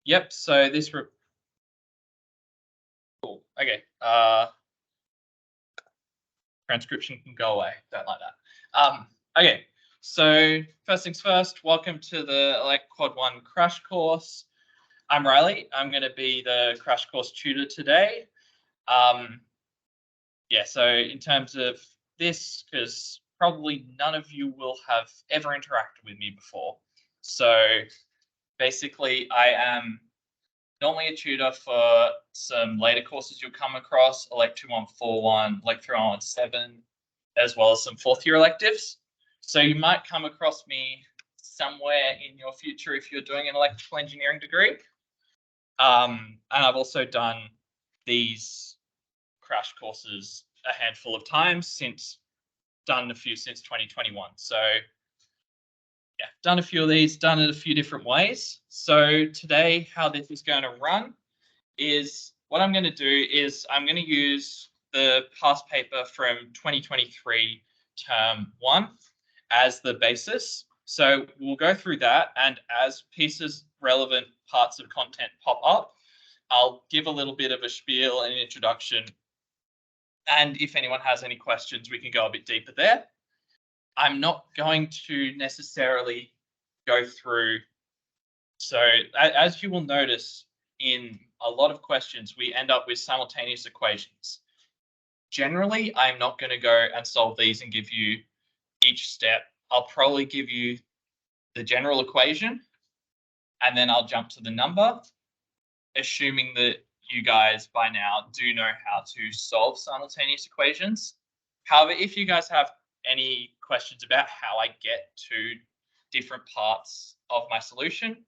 Yep, so this cool. Okay. Transcription can go away. Don't like that. Okay. So first things first, welcome to the ELEC Quad 1 crash course. I'm Riley. I'm going to be the crash course tutor today. Yeah, so in terms of this, because probably none of you will have ever interacted with me before. So basically, I am normally a tutor for some later courses you'll come across, ELEC1141, ELEC3117, as well as some fourth year electives. So you might come across me somewhere in your future if you're doing an electrical engineering degree. And I've also done these crash courses a handful of times done a few since 2021. So yeah, done a few of these, done it a few different ways. So today, how this is going to run is what I'm going to do is I'm going to use the past paper from 2023 term 1 as the basis. So we'll go through that, and as pieces relevant parts of content pop up, I'll give a little bit of a spiel and an introduction. And if anyone has any questions, we can go a bit deeper there. I'm not going to necessarily go through. So as you will notice in a lot of questions, we end up with simultaneous equations. Generally, I'm not going to go and solve these and give you each step. I'll probably give you the general equation, and then I'll jump to the number, assuming that you guys by now do know how to solve simultaneous equations. However, if you guys have any questions about how I get to different parts of my solution,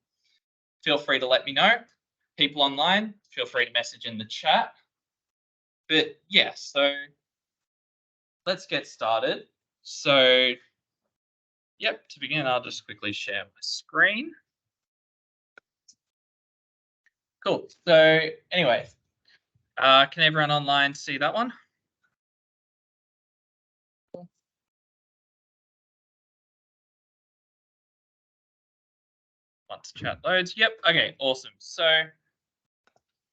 feel free to let me know. People online, feel free to message in the chat. But yeah, so let's get started. So, yep, to begin, I'll just quickly share my screen. Cool. So anyway, can everyone online see that one? Once chat loads. Yep. Okay, awesome. So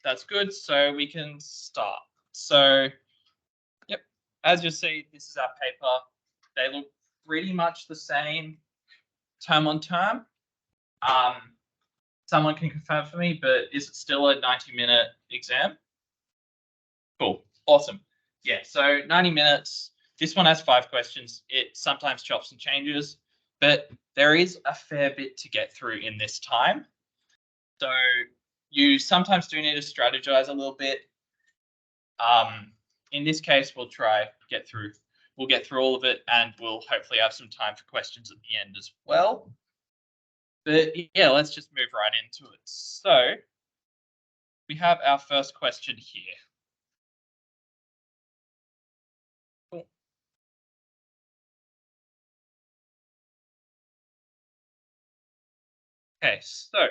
that's good. So we can start. So, yep, as you see, this is our paper. They look pretty much the same term on term. Someone can confirm for me, but is it still a 90-minute exam? Cool. Awesome. Yeah, so 90 minutes. This one has 5 questions. It sometimes chops and changes, but there is a fair bit to get through in this time. So you sometimes do need to strategize a little bit. In this case, we'll get through all of it, and we'll hopefully have some time for questions at the end as well. But yeah, let's just move right into it. So we have our first question here. Cool. Okay, so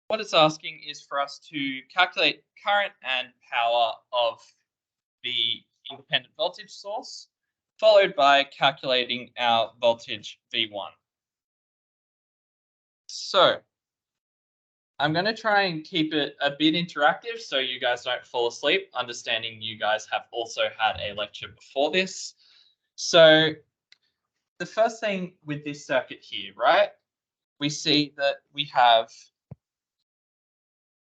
what it's asking is for us to calculate current and power of the independent voltage source, followed by calculating our voltage V1. So I'm going to try and keep it a bit interactive so you guys don't fall asleep, understanding you guys have also had a lecture before this. So the first thing with this circuit here, right, we see that we have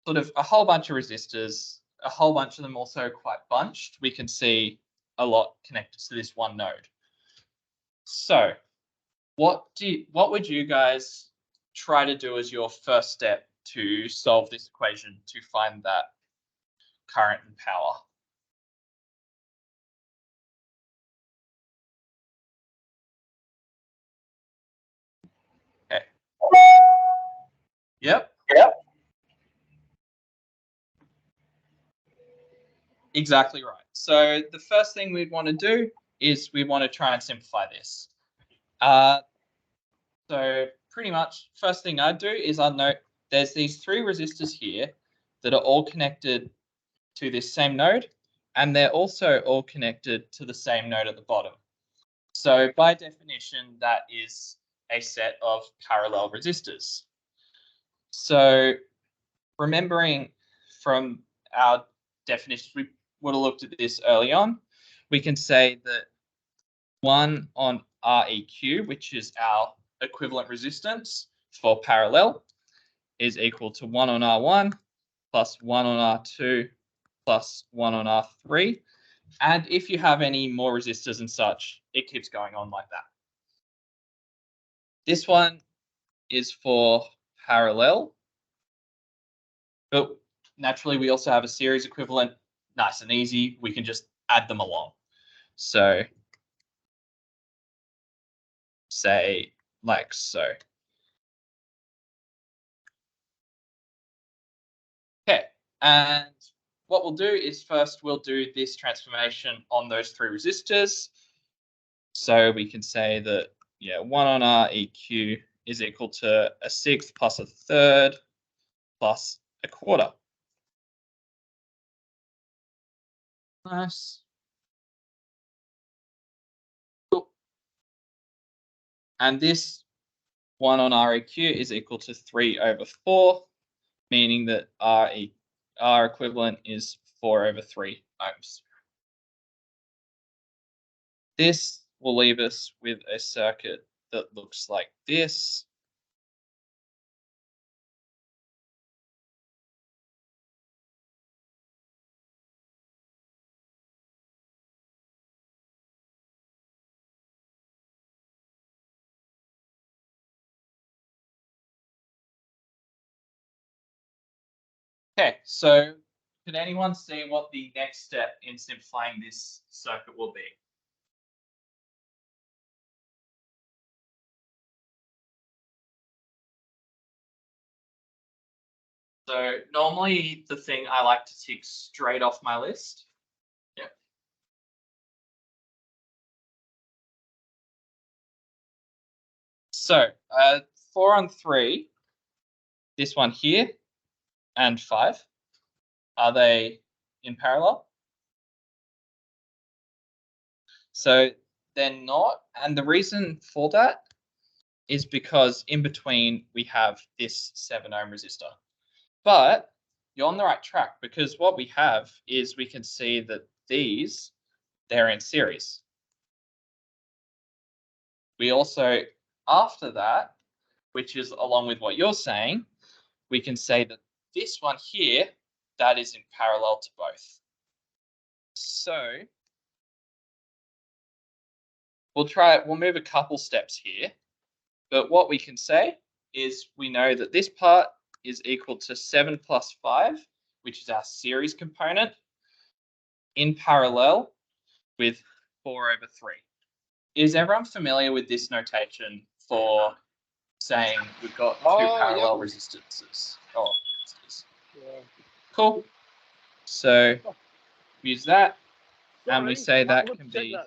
sort of a whole bunch of resistors, a whole bunch of them also quite bunched. We can see a lot connected to this one node. So what would you guys try to do as your first step to solve this equation to find that current and power? Okay. Yep. Exactly right. So the first thing we'd want to do is we want to try and simplify this. So pretty much first thing I'd do is I'd note there's these 3 resistors here that are all connected to this same node, and they're also all connected to the same node at the bottom. So by definition, that is a set of parallel resistors. So remembering from our definitions, we would have looked at this early on. We can say that 1 on Req, which is our equivalent resistance for parallel, is equal to 1 on R1 plus 1 on R2 plus 1 on R3. And if you have any more resistors and such, it keeps going on like that. This one is for parallel. But naturally, we also have a series equivalent. Nice and easy. We can just add them along. So say like so. Okay, and what we'll do is first we'll do this transformation on those 3 resistors. So we can say that, 1 on Req is equal to a 1/6 plus a 1/3 plus a 1/4. Nice. Cool. And this 1 on Req is equal to 3/4, meaning that R equivalent is 4/3 ohms. This will leave us with a circuit that looks like this. Okay, so can anyone see what the next step in simplifying this circuit will be? So normally the thing I like to tick straight off my list. Yeah. So 4 on 3, this one here, and 5, are they in parallel? So they're not, and the reason for that is because in between we have this 7 ohm resistor. But you're on the right track, because what we have is we can see that they're in series. We also, after that, which is along with what you're saying, we can say that this one here, that is in parallel to both. So we'll move a couple steps here, but what we can say is we know that this part is equal to 7 plus 5, which is our series component, in parallel with 4/3. Is everyone familiar with this notation for saying we've got 2 parallel resistances? Oh, resistors. Yeah. Cool. So use that, and we say that can be.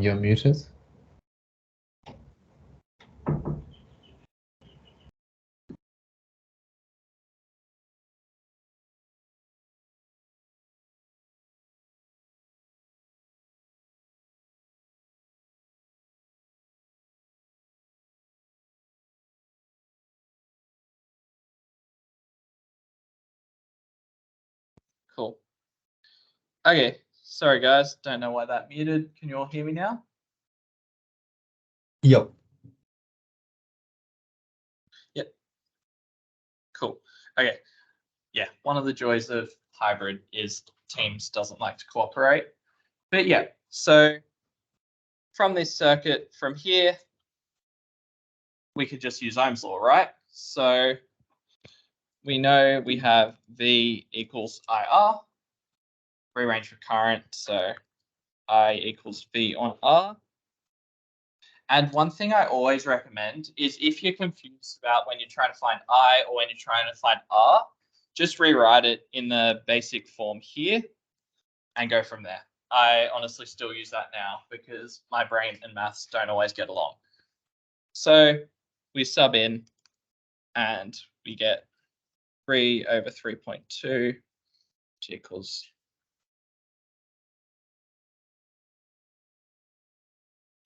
You're muted. Cool. Okay, sorry guys, don't know why that muted. Can you all hear me now? Yep. Yep. Okay. Yeah, one of the joys of hybrid is Teams doesn't like to cooperate. But yeah, so from this circuit, from here, we could just use Ohm's law, right? So we know we have V equals IR, rearrange for current, so I equals V on R. And one thing I always recommend is if you're confused about when you're trying to find I or when you're trying to find R, just rewrite it in the basic form here and go from there. I honestly still use that now because my brain and maths don't always get along. So we sub in and we get 3 over 3.2, which equals.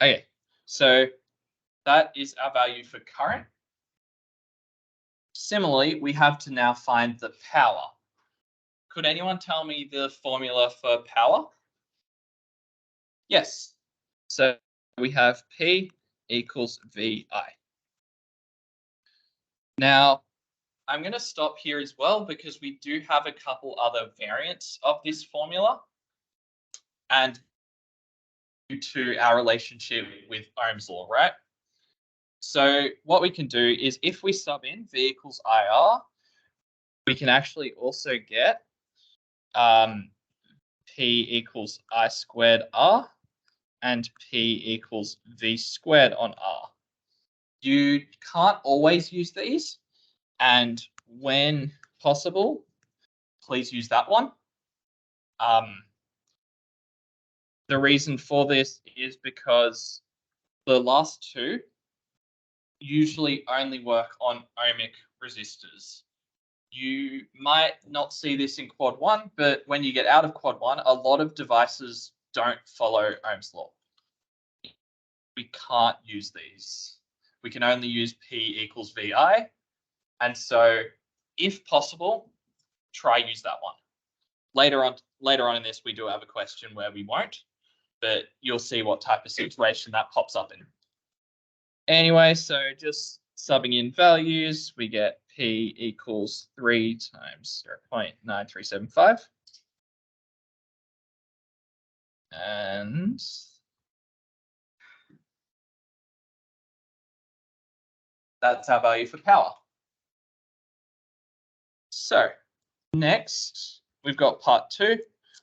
Okay, so that is our value for current. Similarly, we have to now find the power. Could anyone tell me the formula for power? Yes. So we have P equals VI. Now, I'm going to stop here as well because we do have a couple other variants of this formula. And due to our relationship with Ohm's law, right? So what we can do is if we sub in V equals IR, we can actually also get P equals I squared R and P equals V squared on R. You can't always use these, and when possible, please use that one. The reason for this is because the last two usually only work on ohmic resistors. You might not see this in quad 1, but when you get out of quad 1, a lot of devices don't follow Ohm's law. We can't use these. We can only use P equals VI. And so if possible, try use that one. Later on in this, we do have a question where we won't, but you'll see what type of situation that pops up in. Anyway, so just subbing in values, we get P equals 3 times 0.9375. And that's our value for power. So next, we've got part 2,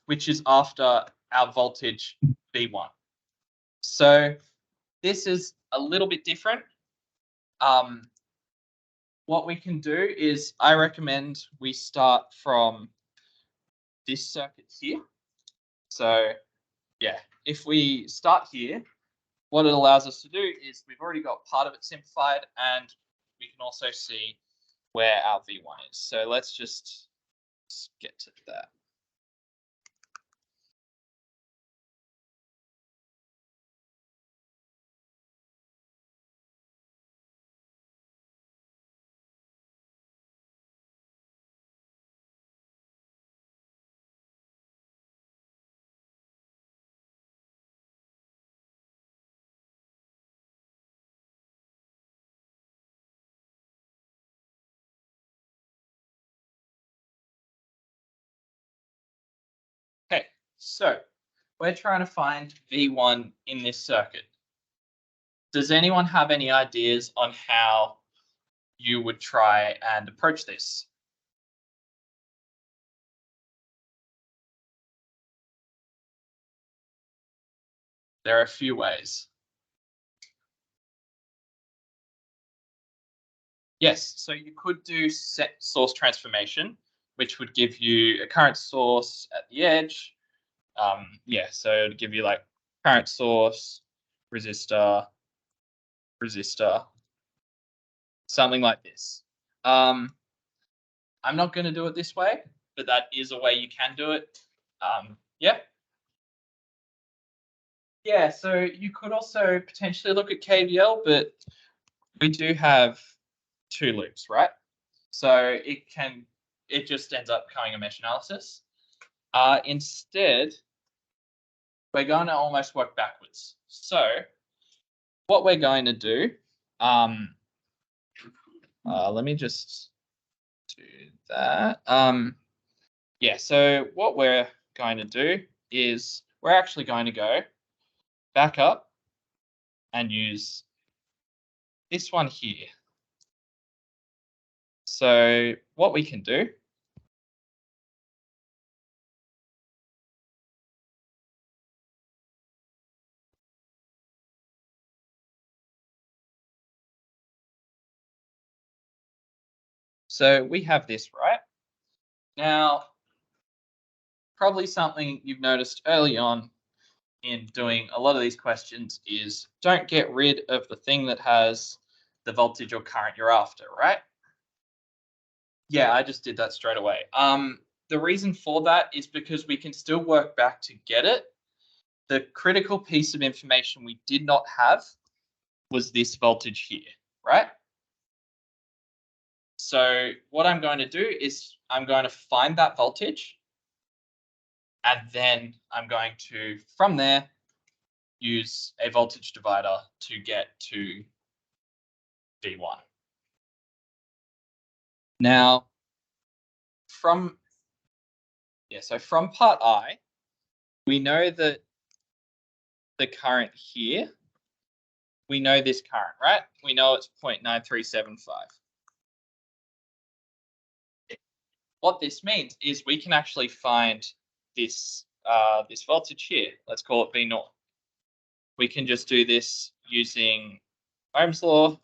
which is after our voltage V1. So this is a little bit different. What we can do is I recommend we start from this circuit here. So yeah, if we start here, what it allows us to do is we've already got part of it simplified and we can also see where our V1 is. So let's just get to that. Okay, so we're trying to find V1 in this circuit. Does anyone have any ideas on how you would try and approach this? There are a few ways. Yes, so you could do set source transformation, which would give you a current source at the edge. Yeah, so it'd give you like current source, resistor, resistor, something like this. I'm not going to do it this way, but that is a way you can do it. Yeah. Yeah, so you could also potentially look at KVL, but we do have 2 loops, right? So it just ends up becoming a mesh analysis. Instead, we're going to almost work backwards. So what we're going to do, let me just do that. Yeah, so what we're going to do is we're actually going to go back up and use this one here. So what we can do so we have this, right? Now, probably something you've noticed early on in doing a lot of these questions is don't get rid of the thing that has the voltage or current you're after, right? Yeah, I just did that straight away. The reason for that is because we can still work back to get it. The critical piece of information we did not have was this voltage here, right? So what I'm going to do is I'm going to find that voltage, and then I'm going to, from there, use a voltage divider to get to V1. Now, from part I, we know that the current here, we know this current, right? We know it's 0.9375. What this means is we can actually find this this voltage here. Let's call it V0. We can just do this using Ohm's law.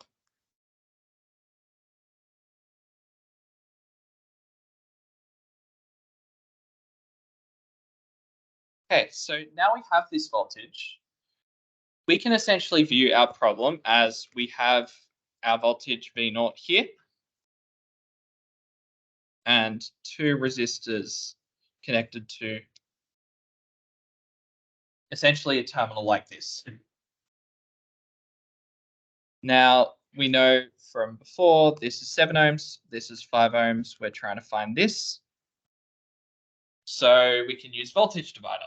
Okay, so now we have this voltage. We can essentially view our problem as we have our voltage V0 here and two resistors connected to essentially a terminal like this. Now, we know from before, this is 7 ohms, this is 5 ohms. We're trying to find this. So we can use voltage divider.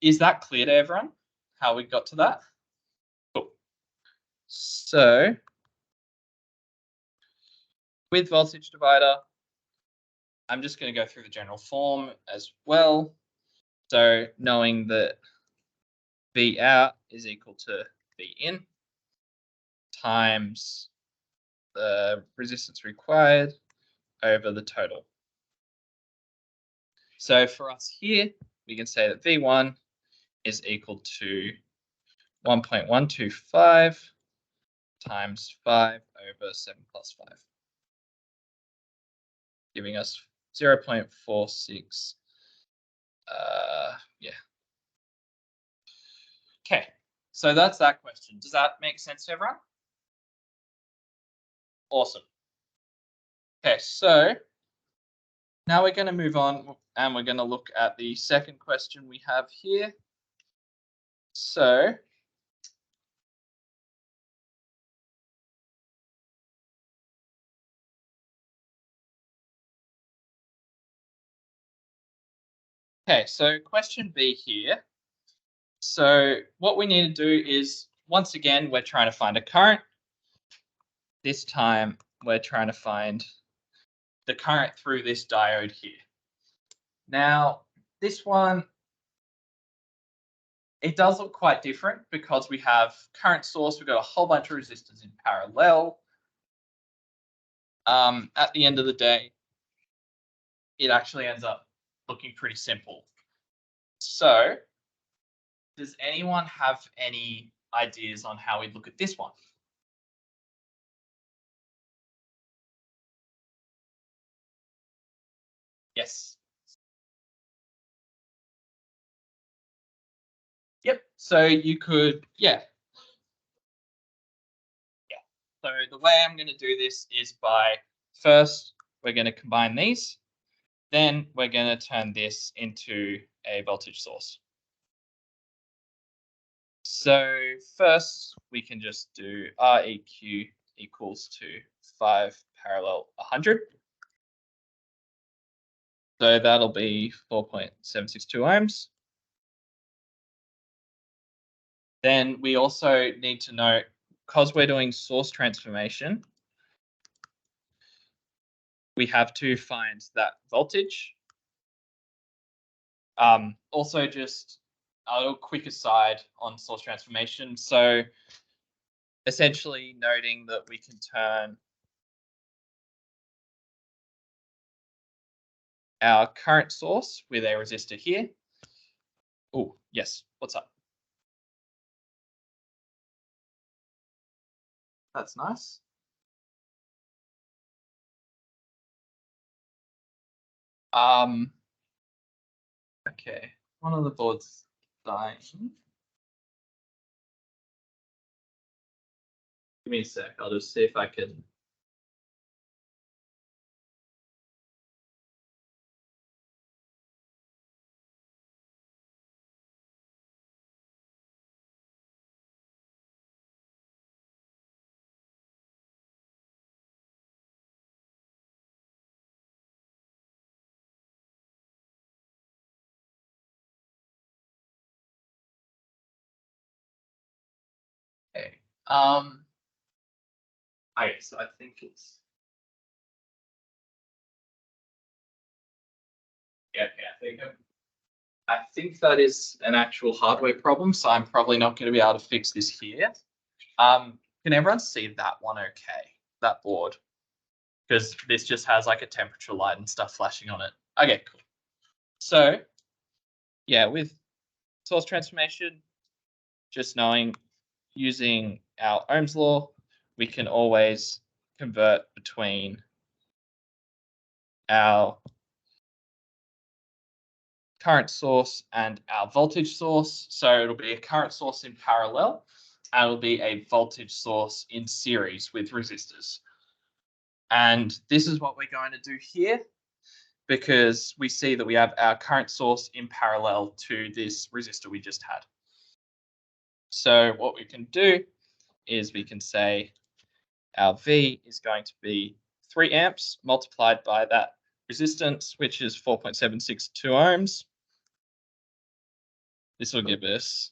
Is that clear to everyone, how we got to that? Cool. So with voltage divider, I'm just going to go through the general form as well. So knowing that V out is equal to V in times the resistance required over the total. So for us here, we can say that V1 is equal to 1.125 times 5 over 7 plus 5, giving us 0.46. Yeah. Okay, so that's that question. Does that make sense to everyone? Awesome. Okay, so now we're going to move on and we're going to look at the second question we have here. So okay, so question B here. So what we need to do is, once again, we're trying to find a current. This time we're trying to find the current through this diode here. Now, this one, it does look quite different because we have current source, we've got a whole bunch of resistors in parallel. At the end of the day, it actually ends up looking pretty simple. So, does anyone have any ideas on how we look at this one? Yes. Yep. So you could, yeah. So the way I'm going to do this is by first, we're going to combine these. Then we're going to turn this into a voltage source. So first, we can just do Req equals to 5 parallel 100. So that'll be 4.762 ohms. Then we also need to know, because we're doing source transformation, we have to find that voltage. Also, just a little quick aside on source transformation. So essentially noting that we can turn our current source with a resistor here. Oh, yes. What's up? That's nice. Okay. One of the boards dying. Give me a sec. I'll just see if I can. Okay. Okay, so I think it's. Yeah, I think that is an actual hardware problem, so I'm probably not going to be able to fix this here. Can everyone see that one okay? That board? Because this just has like a temperature light and stuff flashing on it. Okay, cool. So, yeah, with source transformation, just knowing using our Ohm's law, we can always convert between our current source and our voltage source. So it'll be a current source in parallel, and it'll be a voltage source in series with resistors. And this is what we're going to do here, because we see that we have our current source in parallel to this resistor we just had. So what we can do is we can say our V is going to be 3 amps multiplied by that resistance, which is 4.762 ohms. This will give us,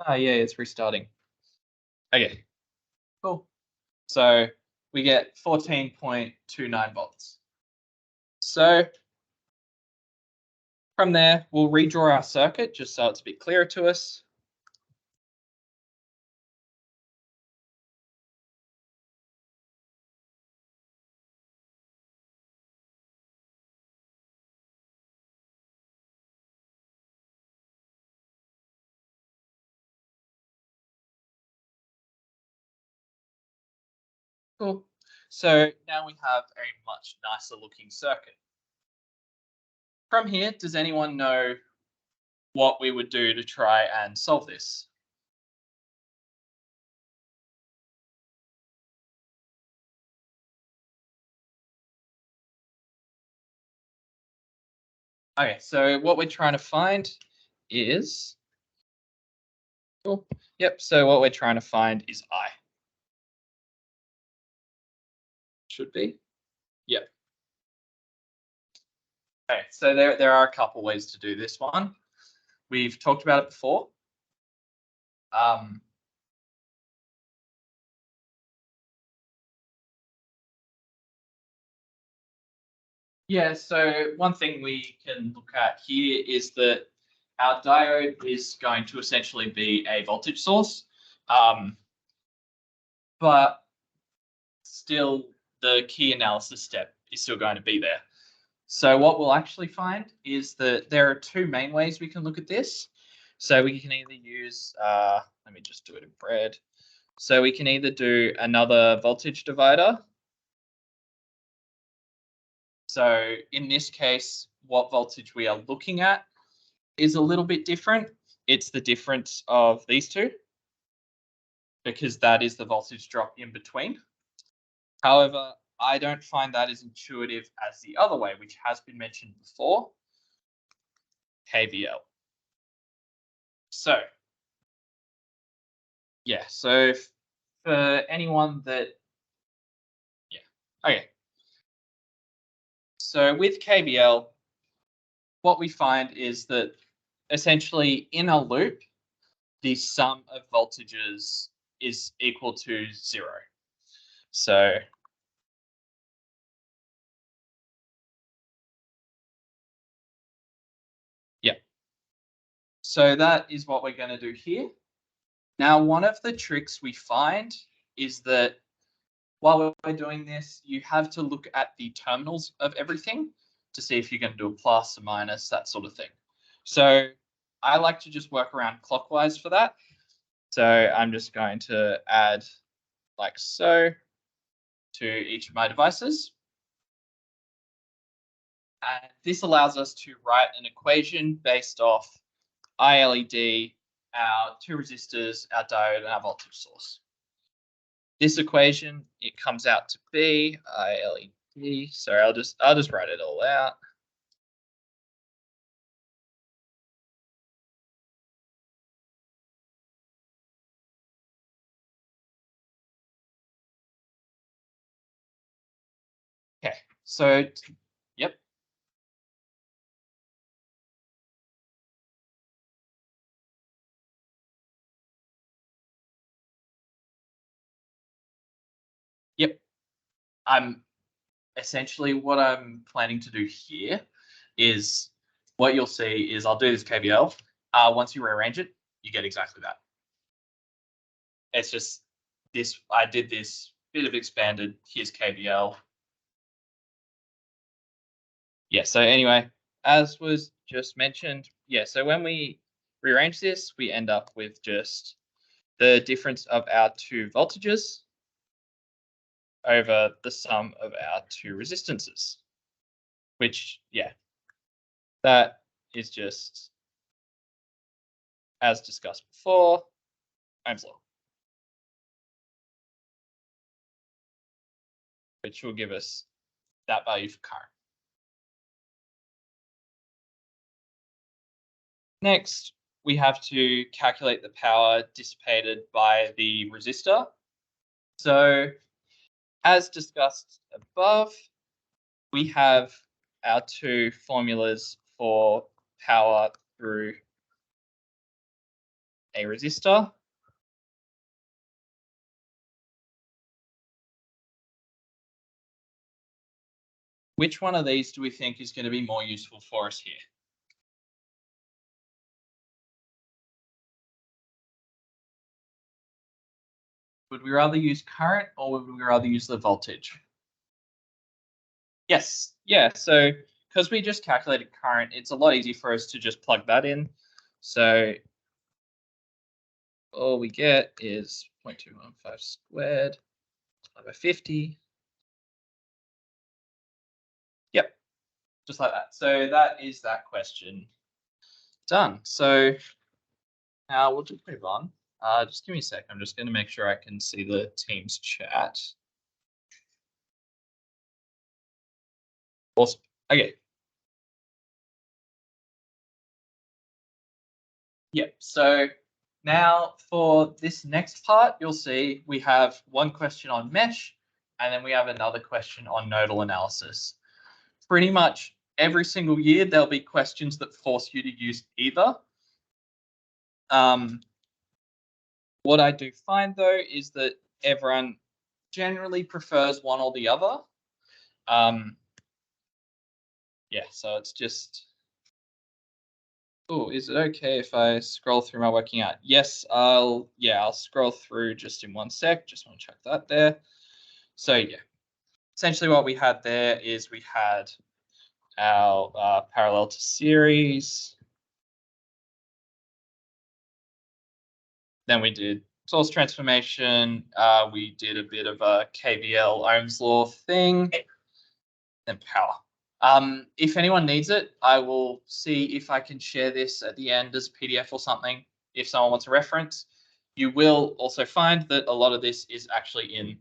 yeah, it's restarting. Okay, cool. So we get 14.29 volts. So from there, we'll redraw our circuit just so it's a bit clearer to us. Cool. So now we have a much nicer looking circuit. From here, does anyone know what we would do to try and solve this? Okay, so what we're trying to find is, cool. Yep, so what we're trying to find is I. Should be. Yep. Okay, so there are a couple ways to do this one. We've talked about it before. Yeah, so one thing we can look at here is that our diode is going to essentially be a voltage source, but still the key analysis step is still going to be there. So what we'll actually find is that there are two main ways we can look at this. So we can either use, let me just do it in red. So we can either do another voltage divider. So in this case, what voltage we are looking at is a little bit different. It's the difference of these two, because that is the voltage drop in between. However, I don't find that as intuitive as the other way, which has been mentioned before, KVL. So, yeah, so for anyone that, yeah, okay. So with KVL, what we find is that essentially in a loop, the sum of voltages is equal to 0. So so that is what we're going to do here. Now, one of the tricks we find is that while we're doing this, you have to look at the terminals of everything to see if you're going to do a plus, a minus, that sort of thing. So I like to just work around clockwise for that. So I'm just going to add like so to each of my devices. And this allows us to write an equation based off ILED, our two resistors, our diode, and our voltage source. This equation, it comes out to be ILED. Sorry, I'll just write it all out. Okay, so yep. Yep. Essentially what I'm planning to do here is what you'll see is I'll do this KVL. Once you rearrange it, you get exactly that. It's just this, I did this bit of expanded, here's KVL. Yeah, so anyway, as was just mentioned, yeah, so when we rearrange this, we end up with just the difference of our two voltages over the sum of our two resistances, which, yeah, that is just, as discussed before, Ohm's law, which will give us that value for current. Next, we have to calculate the power dissipated by the resistor. So, as discussed above, we have our two formulas for power through a resistor. Which one of these do we think is going to be more useful for us here? Would we rather use current or would we rather use the voltage? Yes, yeah, so because we just calculated current, it's a lot easier for us to just plug that in. So all we get is 0.215 squared by 50. Yep, just like that. So that is that question done. So now we'll just move on. Just give me a sec. I'm just going to make sure I can see the Teams chat. Awesome. Okay. Yep. So now for this next part, you'll see we have one question on mesh, and then we have another question on nodal analysis. Pretty much every single year, there'll be questions that force you to use either. What I do find, though, is that everyone generally prefers one or the other. Yeah, so it's just... Oh, is it okay if I scroll through my working out? Yes, I'll scroll through just in one sec. Just want to check that there. So yeah, essentially what we had there is we had our parallel to series. Then we did source transformation. We did a bit of a KVL Ohm's law thing. Then power. If anyone needs it, I will see if I can share this at the end as a PDF or something, if someone wants a reference. You will also find that a lot of this is actually in,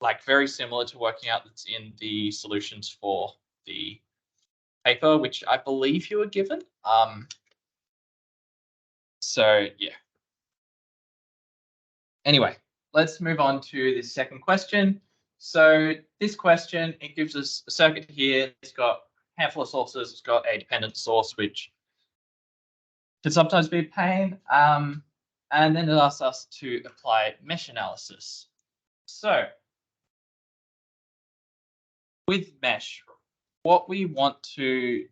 like, very similar to working out that's in the solutions for the paper, which I believe you were given. So yeah. Anyway, let's move on to the second question. So this question, it gives us a circuit here. It's got a handful of sources. It's got a dependent source, which can sometimes be a pain. And then it asks us to apply mesh analysis. So with mesh, what we want to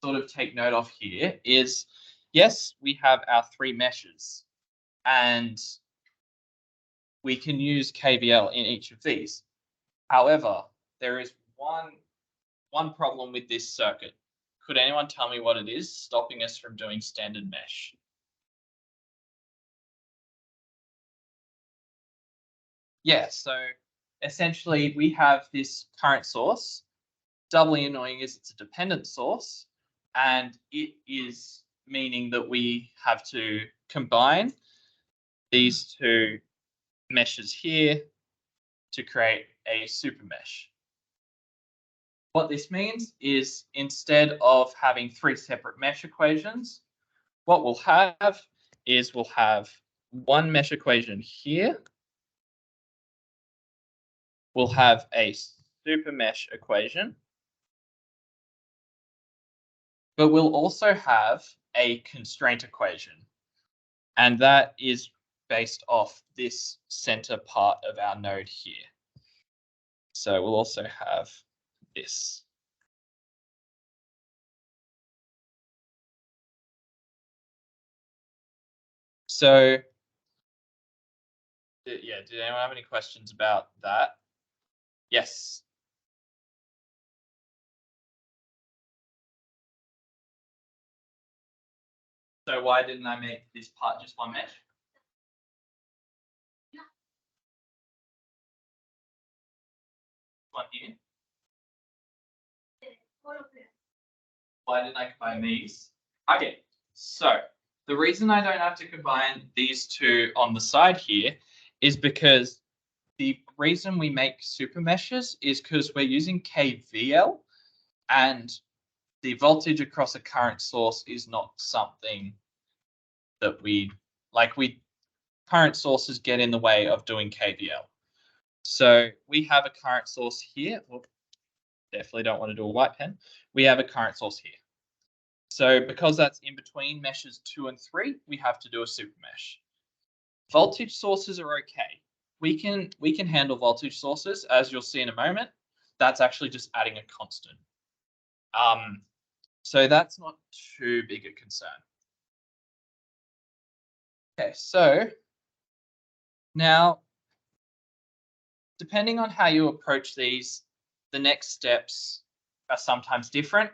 sort of take note of here is yes, we have our 3 meshes, and we can use KVL in each of these. However, there is one problem with this circuit. Could anyone tell me what it is stopping us from doing standard mesh? Yeah, so essentially we have this current source. Doubly annoying is it's a dependent source, and it is meaning that we have to combine these 2 meshes here to create a super mesh. What this means is instead of having 3 separate mesh equations, what we'll have is we'll have one mesh equation here. We'll have a super mesh equation, but we'll also have a constraint equation, and that is based off this center part of our node here. So we'll also have this. So yeah, did anyone have any questions about that? Yes. So why didn't I make this part just one mesh? One here. Why didn't I combine these? Okay, so the reason I don't have to combine these 2 on the side here is because the reason we make super meshes is because we're using KVL, and the voltage across a current source is not something that current sources get in the way of doing KVL. So we have a current source here. Well, definitely don't want to do a white pen. We have a current source here. So because that's in between meshes 2 and 3, we have to do a super mesh. Voltage sources are okay. We can handle voltage sources, as you'll see in a moment. That's actually just adding a constant. So that's not too big a concern. Okay, so now, depending on how you approach these, the next steps are sometimes different.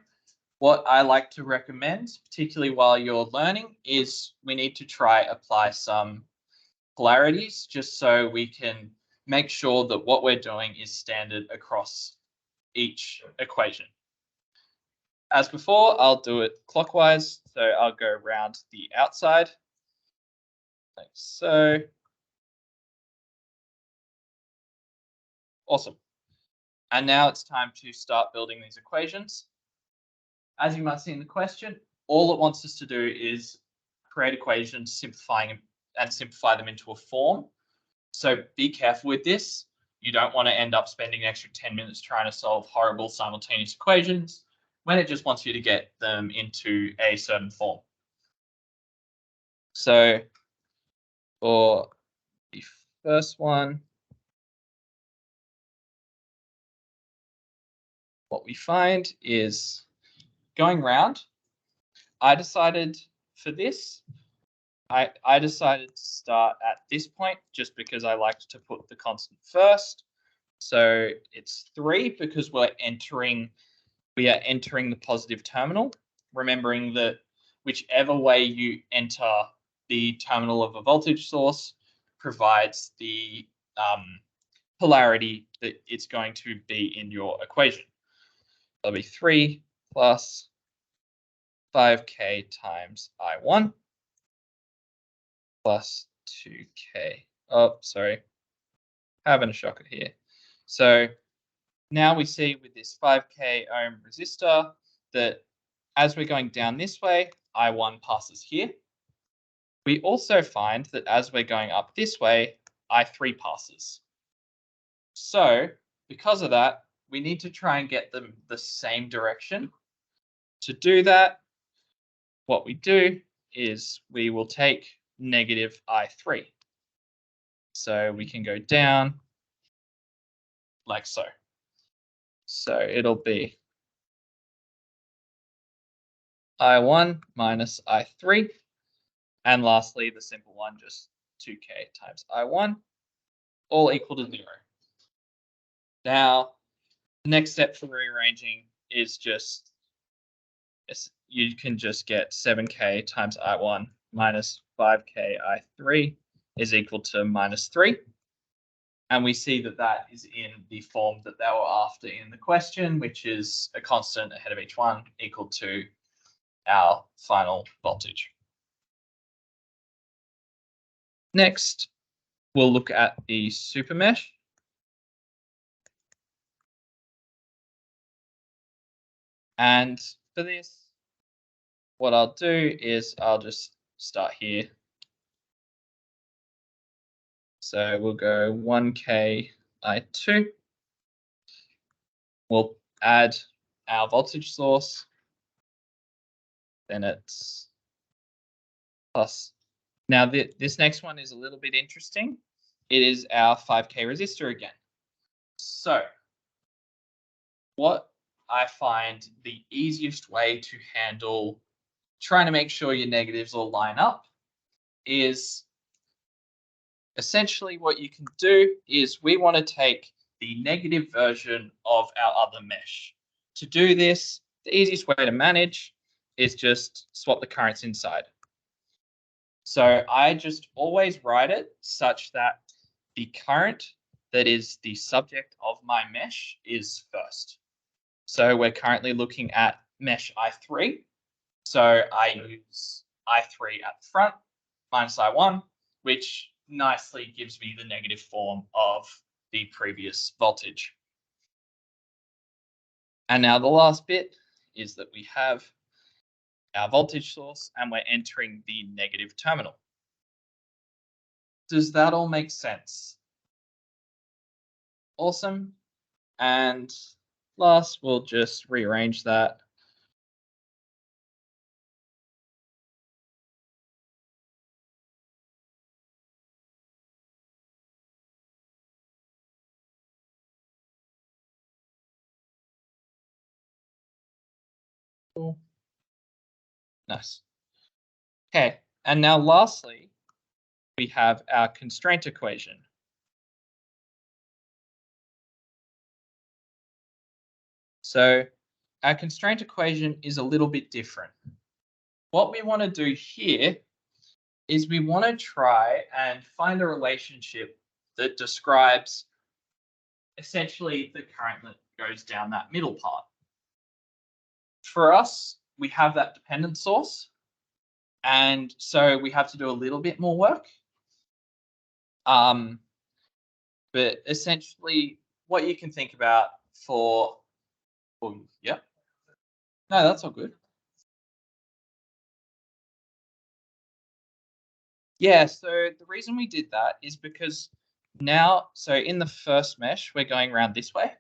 What I like to recommend, particularly while you're learning, is we need to try apply some polarities just so we can make sure that what we're doing is standard across each equation. As before, I'll do it clockwise, so I'll go around the outside, like so. Awesome. And now it's time to start building these equations. As you might see in the question, all it wants us to do is create equations, simplify them into a form. So be careful with this. You don't want to end up spending an extra 10 minutes trying to solve horrible simultaneous equations when it just wants you to get them into a certain form. So for the first one, what we find is going round. I decided for this, I decided to start at this point just because I liked to put the constant first. So it's 3 because we are entering the positive terminal, remembering that whichever way you enter the terminal of a voltage source provides the polarity that it's going to be in your equation. That'll be 3 plus 5k times I1 plus 2k. Oh, sorry. Having a shocker here. So now we see with this 5k ohm resistor that as we're going down this way, I1 passes here. We also find that as we're going up this way, I3 passes. So because of that, we need to try and get them the same direction. To do that, what we do is we will take negative I3. So we can go down like so. So it'll be I1 minus I3. And lastly, the simple one, just 2k times I1, all equal to 0. Now, the next step for rearranging is just, you can just get 7k times I1 minus 5k I3 is equal to minus 3. And we see that that is in the form that they were after in the question, which is a constant ahead of each one equal to our final voltage. Next, we'll look at the super mesh. And for this, what I'll do is I'll just start here. So we'll go 1k I2. We'll add our voltage source. Then it's plus. Now this next one is a little bit interesting. It is our 5k resistor again. So what I find the easiest way to handle trying to make sure your negatives all line up is essentially what you can do is we want to take the negative version of our other mesh. To do this, the easiest way to manage is just swap the currents inside. So I just always write it such that the current that is the subject of my mesh is first. So we're currently looking at mesh I3. So I use I3 at the front minus I1, which nicely gives me the negative form of the previous voltage. And now the last bit is that we have our voltage source and we're entering the negative terminal. Does that all make sense? Awesome. And last, we'll just rearrange that. Cool. Nice. Okay, and now lastly, we have our constraint equation. So our constraint equation is a little bit different. What we want to do here is we want to try and find a relationship that describes essentially the current that goes down that middle part. For us, we have that dependent source, and so we have to do a little bit more work. But essentially, what you can think about for, yeah, no, that's all good. Yeah, so the reason we did that is because now, so in the first mesh, we're going around this way.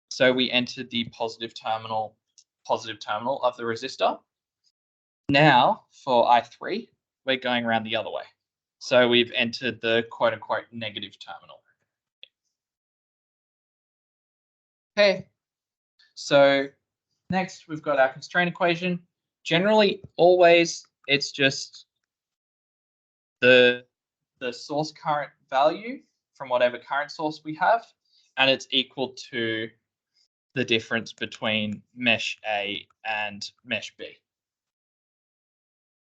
So we entered the positive terminal of the resistor. Now for I3, we're going around the other way. So we've entered the quote unquote negative terminal. Okay, so next we've got our constraint equation. Generally, always it's just the source current value from whatever current source we have, and it's equal to the difference between mesh A and mesh B.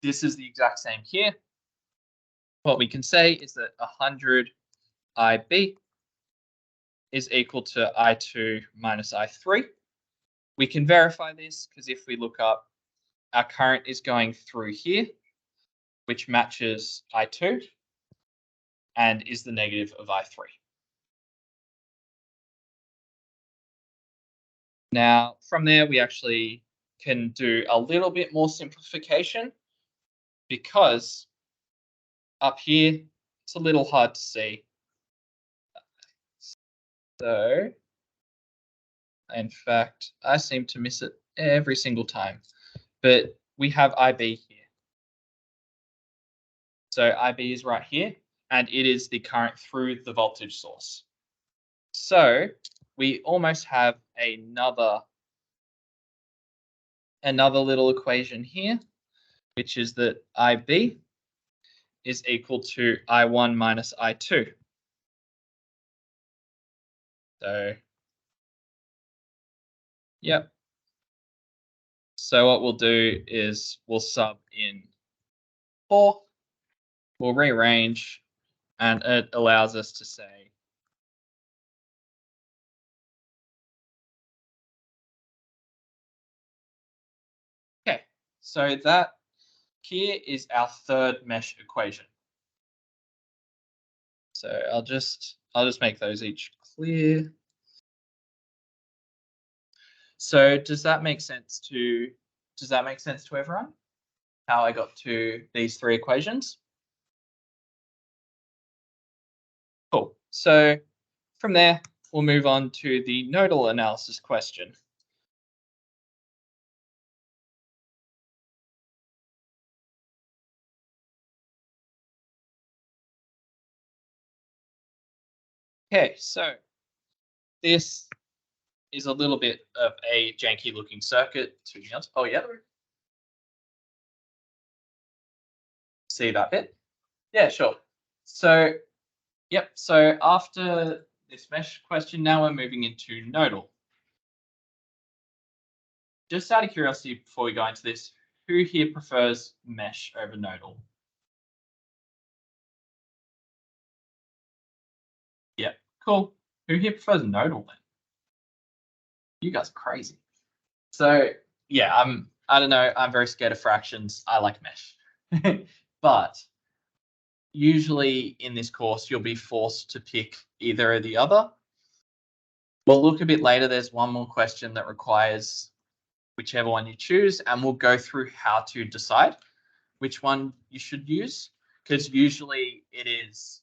This is the exact same here. What we can say is that 100 IB is equal to I2 minus I3. We can verify this because if we look up, our current is going through here, which matches I2 and is the negative of I3. Now, from there, we actually can do a little bit more simplification because up here, it's a little hard to see. So, in fact, I seem to miss it every single time, but we have IB here. So IB is right here, and it is the current through the voltage source. So we almost have another another little equation here, which is that IB is equal to I1 minus I2. So, yep. So what we'll do is we'll sub in 4, we'll rearrange, and it allows us to say okay, so that here is our third mesh equation. So I'll just make those each clear. So does that make sense to everyone? How I got to these three equations? Cool. So from there, we'll move on to the nodal analysis question. Okay, so this is a little bit of a janky looking circuit, to be honest. Oh yeah. See that bit? Yeah, sure. So, yep. So after this mesh question, now we're moving into nodal. Just out of curiosity, before we go into this, who here prefers mesh over nodal? Yeah, cool. Who here prefers nodal then? You guys are crazy. So yeah, I don't know, I'm very scared of fractions. I like mesh. But usually in this course, you'll be forced to pick either or the other. We'll look a bit later. There's one more question that requires whichever one you choose, and we'll go through how to decide which one you should use, because usually it is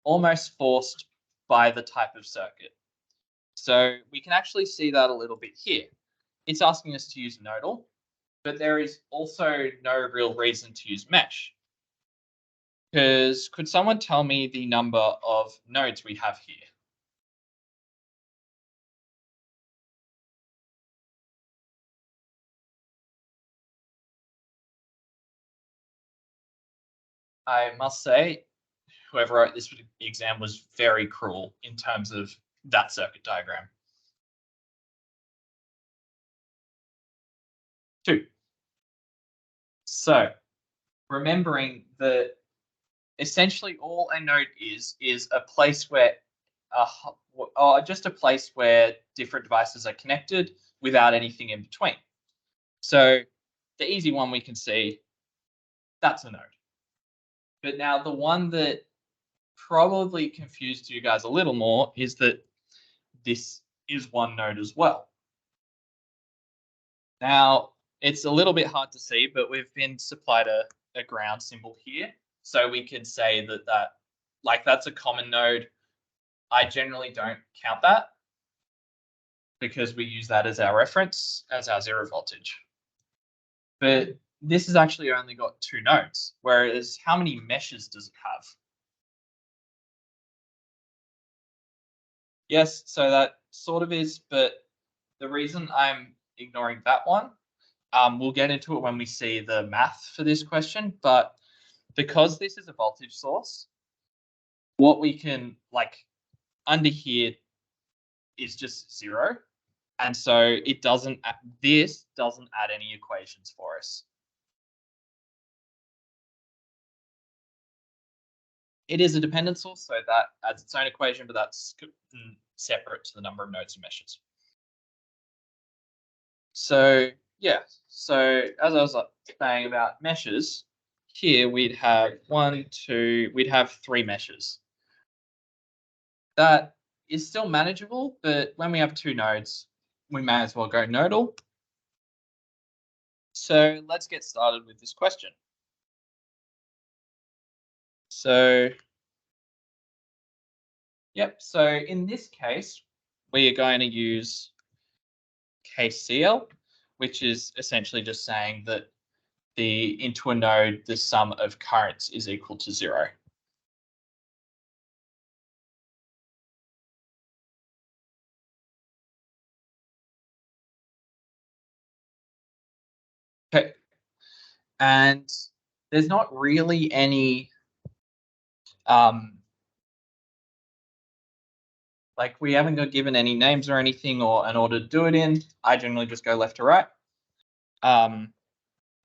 almost forced by the type of circuit. So we can actually see that a little bit here. It's asking us to use nodal, but there is also no real reason to use mesh. Because could someone tell me the number of nodes we have here? I must say, whoever wrote this exam was very cruel in terms of that circuit diagram. 2. So remembering that essentially all a node is a place where just a place where different devices are connected without anything in between. So the easy one we can see, that's a node. But now the one that probably confused you guys a little more is that this is one node as well. Now, it's a little bit hard to see, but we've been supplied a ground symbol here. So we can say that that's a common node. I generally don't count that because we use that as our reference, as our 0 voltage. But this has actually only got 2 nodes, whereas how many meshes does it have? Yes, so that sort of is, but the reason I'm ignoring that one, we'll get into it when we see the math for this question, but because this is a voltage source, what we can under here is just 0. And so this doesn't add any equations for us. It is a dependent source, so that adds its own equation, but that's separate to the number of nodes and meshes. So yeah, so as I was saying about meshes, here we'd have we'd have 3 meshes. That is still manageable, but when we have 2 nodes, we may as well go nodal. So let's get started with this question. So, yep, so in this case, we are going to use KCL, which is essentially just saying that into a node, the sum of currents is equal to 0. Okay. And there's not really any like we haven't got given any names or anything or an order to do it in. I generally just go left to right.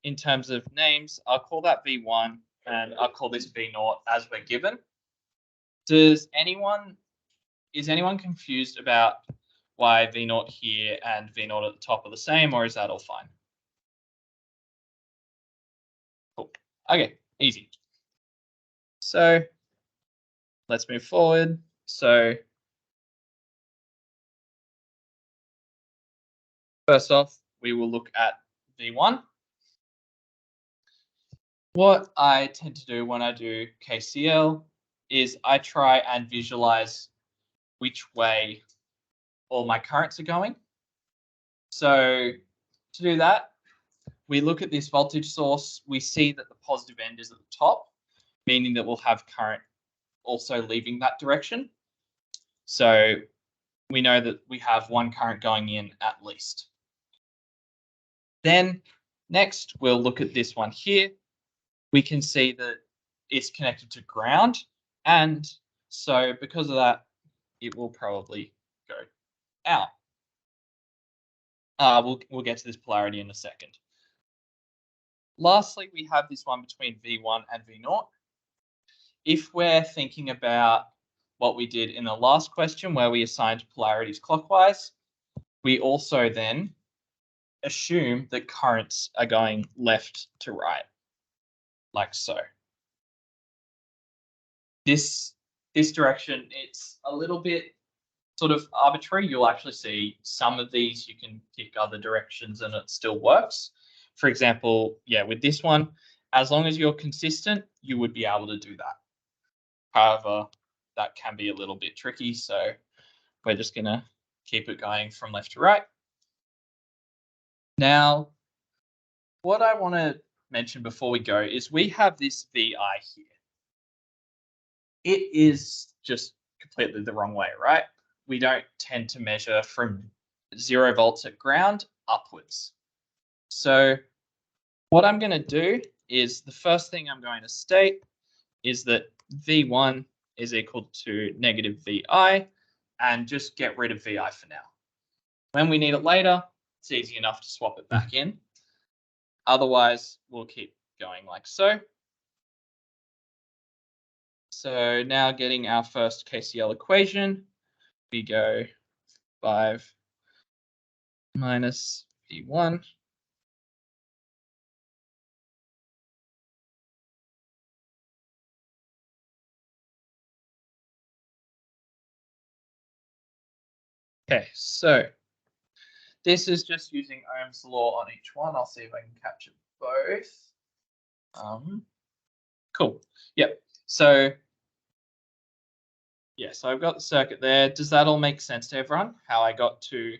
In terms of names, I'll call that V1 and I'll call this V0 as we're given. Is anyone confused about why V0 here and V0 at the top are the same, or is that all fine? Cool. Okay, easy. So let's move forward. So first off, we will look at V1. What I tend to do when I do KCL is I try and visualize which way all my currents are going. So to do that, we look at this voltage source. We see that the positive end is at the top, meaning that we'll have current also leaving that direction. So we know that we have one current going in at least. Then next, we'll look at this one here. We can see that it's connected to ground. And so because of that, it will probably go out. We'll get to this polarity in a second. Lastly, we have this one between V1 and V0. If we're thinking about what we did in the last question where we assigned polarities clockwise, we also then assume that currents are going left to right, like so. This direction, it's a little bit sort of arbitrary. You'll actually see some of these, you can pick other directions and it still works. For example, yeah, with this one, as long as you're consistent, you would be able to do that. However, that can be a little bit tricky, so we're just going to keep it going from left to right. Now, what I want to mention before we go is we have this VI here. It is just completely the wrong way, right? We don't tend to measure from 0 volts at ground upwards. So what I'm going to do is the first thing I'm going to state is that V1 is equal to negative VI, and just get rid of VI for now. When we need it later, it's easy enough to swap it back in. Otherwise, we'll keep going like so. So now getting our first KCL equation, we go 5 minus V1 Okay, so this is just using Ohm's law on each one. I'll see if I can capture both. Cool. Yep. So yeah, so I've got the circuit there. Does that all make sense to everyone? How I got to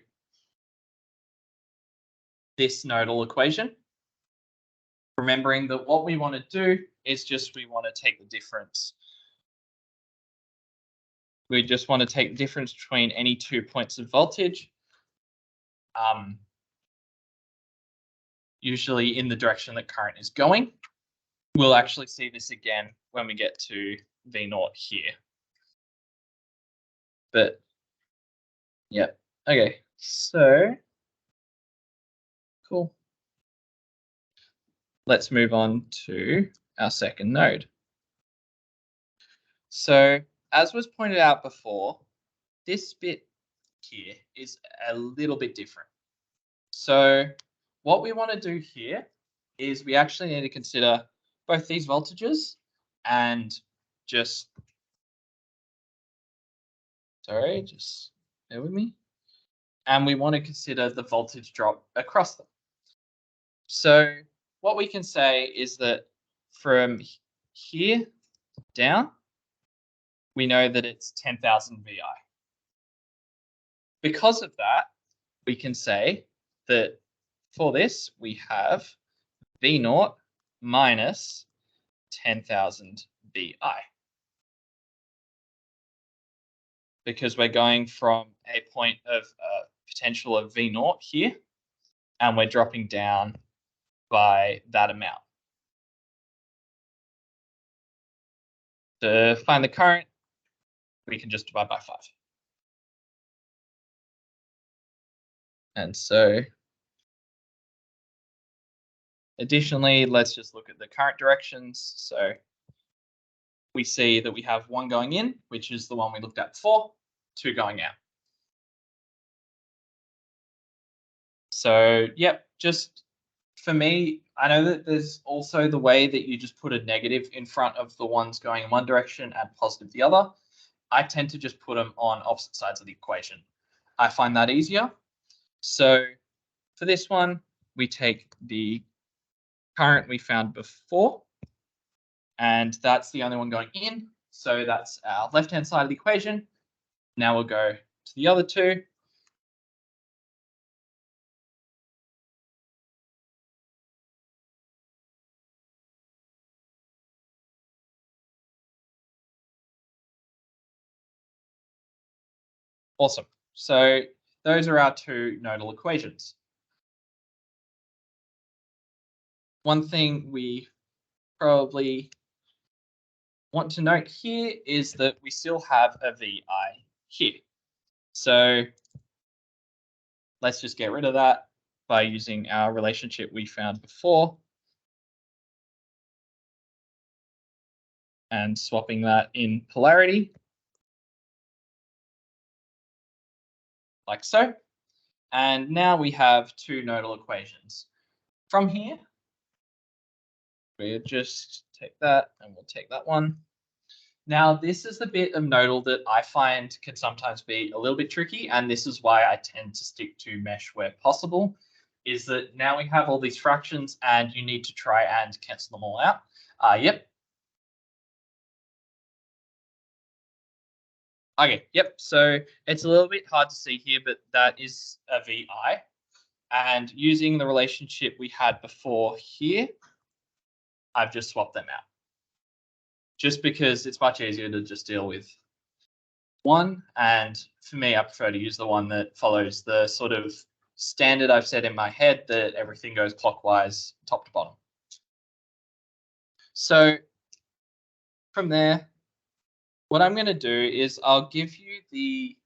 this nodal equation? Remembering that what we want to do is just we want to take the difference. We just want to take the difference between any 2 points of voltage. Usually in the direction that current is going. We'll actually see this again when we get to V0 here. But yeah, okay, so cool. Let's move on to our second node. So as was pointed out before, this bit here is a little bit different. So what we want to do here is we actually need to consider both these voltages and just bear with me. And we want to consider the voltage drop across them. So what we can say is that from here down, we know that it's 10,000 VI. Because of that, we can say that for this, we have V0 minus 10,000 VI. Because we're going from a point of potential of V0 here, and we're dropping down by that amount. To find the current, we can just divide by 5. And so additionally, let's just look at the current directions. So we see that we have 1 going in, which is the one we looked at before, 2 going out. So, yep, just for me, I know that there's also the way that you just put a negative in front of the ones going in one direction and positive the other. I tend to just put them on opposite sides of the equation. I find that easier. So for this one, we take the current we found before, and that's the only one going in. So that's our left-hand side of the equation. Now we'll go to the other two. Awesome. So those are our 2 nodal equations. One thing we probably want to note here is that we still have a VI here. So let's just get rid of that by using our relationship we found before and swapping that in polarity, like so. And now we have 2 nodal equations. From here, we'll just take that and we'll take that one. Now, this is the bit of nodal that I find can sometimes be a little bit tricky, and this is why I tend to stick to mesh where possible, is that now we have all these fractions and you need to try and cancel them all out. Yep. Okay, yep, so it's a little bit hard to see here, but that is a VI. And using the relationship we had before here, I've just swapped them out. Just because it's much easier to just deal with one. And for me, I prefer to use the one that follows the sort of standard I've set in my head that everything goes clockwise, top to bottom. So from there, what I'm going to do is I'll give you the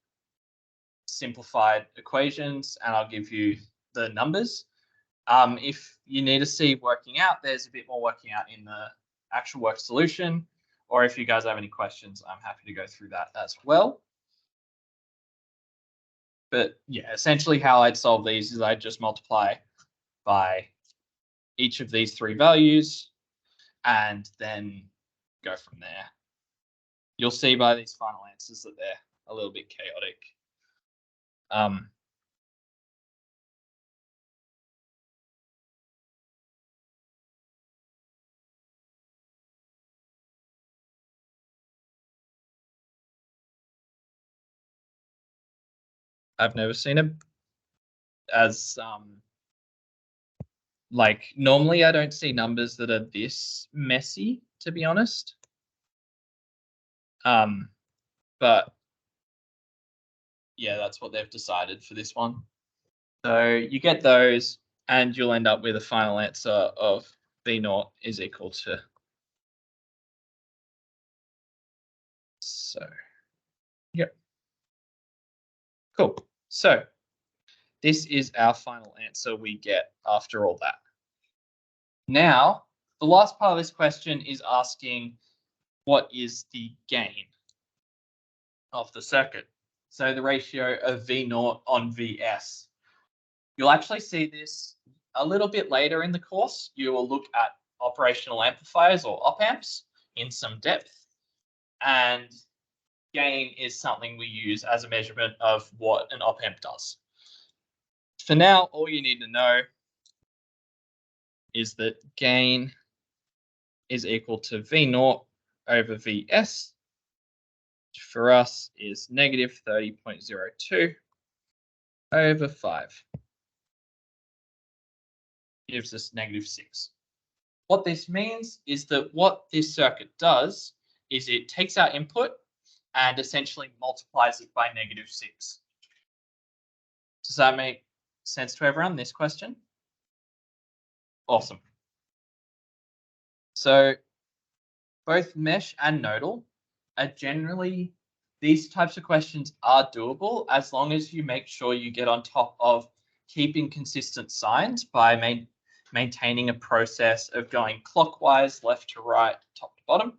simplified equations and I'll give you the numbers. If you need to see working out, there's a bit more working out in the actual work solution. Or if you guys have any questions, I'm happy to go through that as well. But yeah, essentially how I'd solve these is I'd just multiply by each of these 3 values and then go from there. You'll see by these final answers that they're a little bit chaotic. I've never seen it as like normally I don't see numbers that are this messy, to be honest. But yeah, that's what they've decided for this one. So you get those and you'll end up with a final answer of V0 is equal to. So, yep. Cool. So this is our final answer we get after all that. Now, the last part of this question is asking what is the gain of the circuit? So the ratio of V0 on Vs. You'll actually see this a little bit later in the course. You will look at operational amplifiers or op-amps in some depth. And gain is something we use as a measurement of what an op-amp does. For now, all you need to know is that gain is equal to V0 over Vs, which for us is negative 30.02 over 5. Gives us negative 6. What this means is that what this circuit does is it takes our input and essentially multiplies it by negative 6. Does that make sense to everyone, this question? Awesome. So both mesh and nodal are generally, these types of questions are doable as long as you make sure you get on top of keeping consistent signs by maintaining a process of going clockwise, left to right, top to bottom,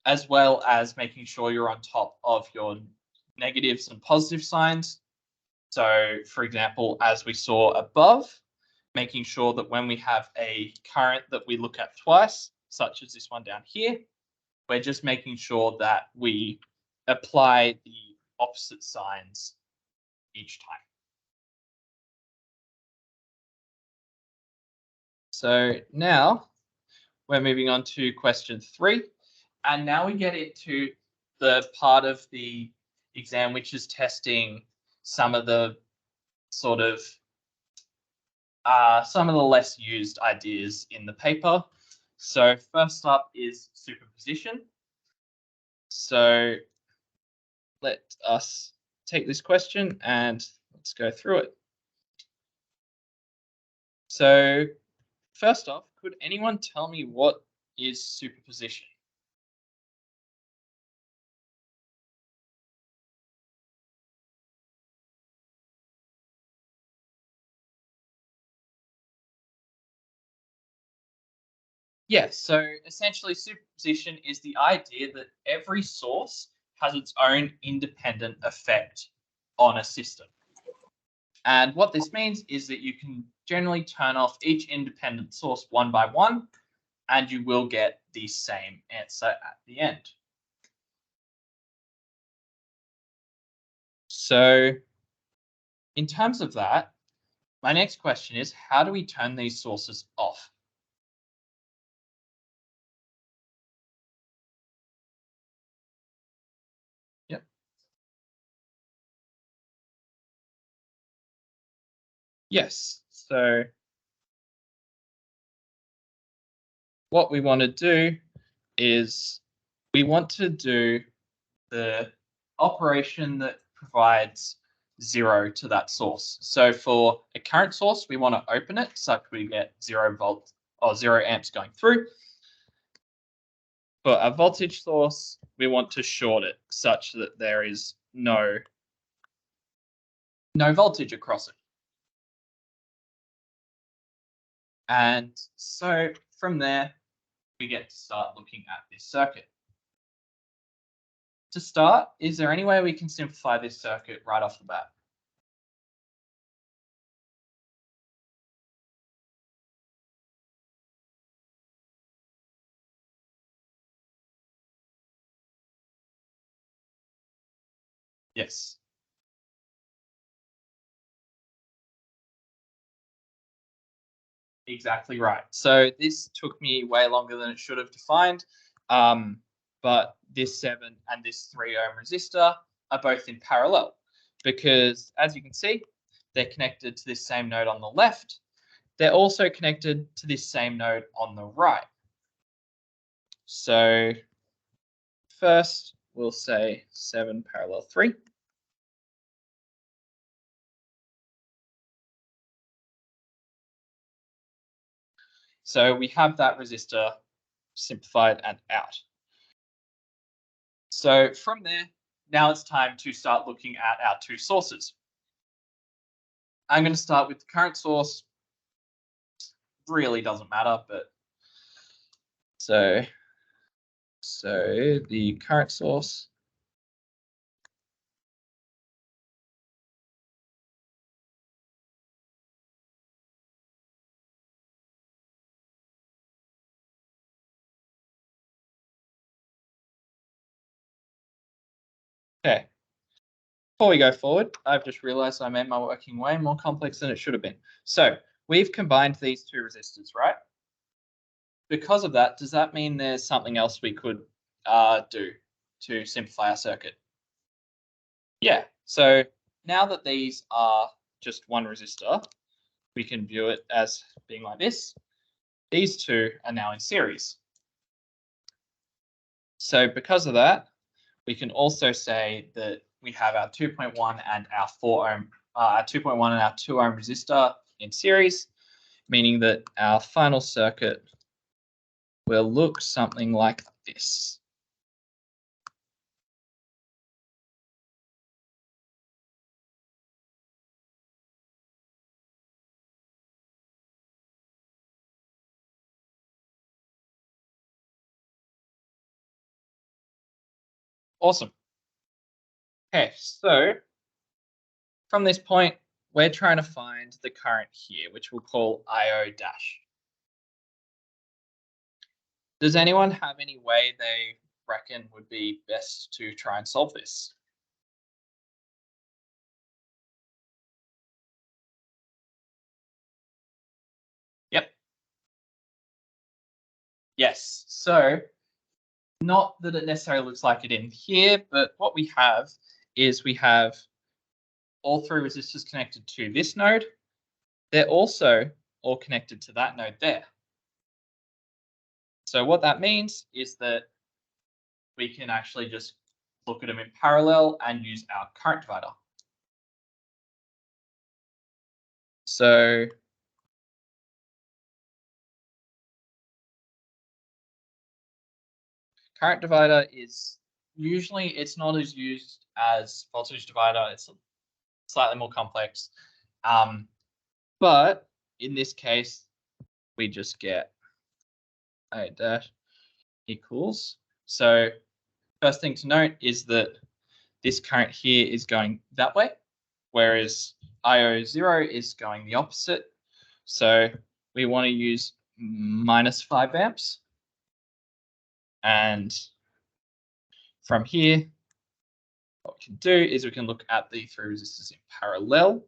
as well as making sure you're on top of your negatives and positive signs. So, for example, as we saw above, making sure that when we have a current that we look at twice, such as this one down here, we're just making sure that we apply the opposite signs each time. So now we're moving on to question 3. And now we get into the part of the exam which is testing some of the sort of some of the less used ideas in the paper. So first up is superposition. So let us take this question and let's go through it. So first off, could anyone tell me what is superposition? Yes, so essentially superposition is the idea that every source has its own independent effect on a system. And what this means is that you can generally turn off each independent source one by one, and you will get the same answer at the end. So in terms of that, my next question is, how do we turn these sources off? Yep. Yes, so what we want to do is we want to do the operation that provides 0 to that source. So for a current source, we want to open it such we get 0 volts or 0 amps going through. For a voltage source, we want to short it such that there is no voltage across it. And so from there, we get to start looking at this circuit. To start, is there any way we can simplify this circuit right off the bat? Yes. Exactly right. So this took me way longer than it should have to find. But this 7 and this 3 ohm resistor are both in parallel because, as you can see, they're connected to this same node on the left. They're also connected to this same node on the right. So first, we'll say 7 parallel 3. So we have that resistor simplified and out. So from there, now it's time to start looking at our two sources. I'm going to start with the current source. Really doesn't matter, but so the current source. Okay. Before we go forward, I've just realized I made my working way more complex than it should have been. So we've combined these two resistors, right? Because of that, does that mean there's something else we could do to simplify our circuit? Yeah, so now that these are just one resistor, we can view it as being like this. These two are now in series. So because of that, we can also say that we have our 2.1 and our 4 ohm, our 2.1 and our 2 ohm resistor in series. meaning that our final circuit will look something like this. Awesome. Okay, so from this point, we're trying to find the current here, which we'll call IO dash. Does anyone have any way they reckon would be best to try and solve this? Yep. Yes. So not that it necessarily looks like it in here, but what we have is we have all three resistors connected to this node. They're also all connected to that node there. So what that means is that we can actually just look at them in parallel and use our current divider. So current divider is usually, it's not as used as voltage divider. It's slightly more complex. But in this case, we just get I dash equals. So first thing to note is that this current here is going that way, whereas IO0 is going the opposite. So we want to use -5 amps. And from here, what we can do is we can look at the three resistors in parallel.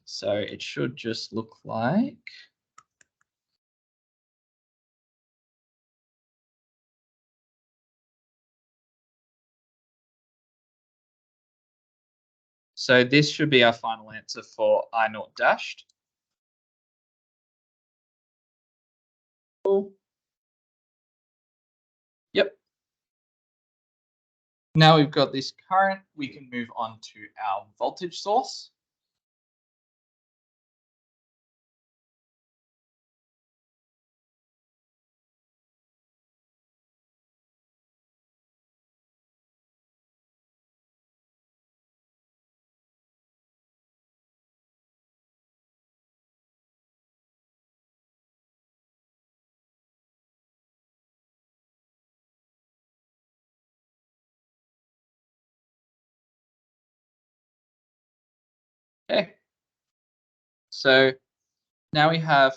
So it should just look like so this should be our final answer for I naught dashed. Cool. Yep. Now we've got this current, we can move on to our voltage source. Okay. So now we have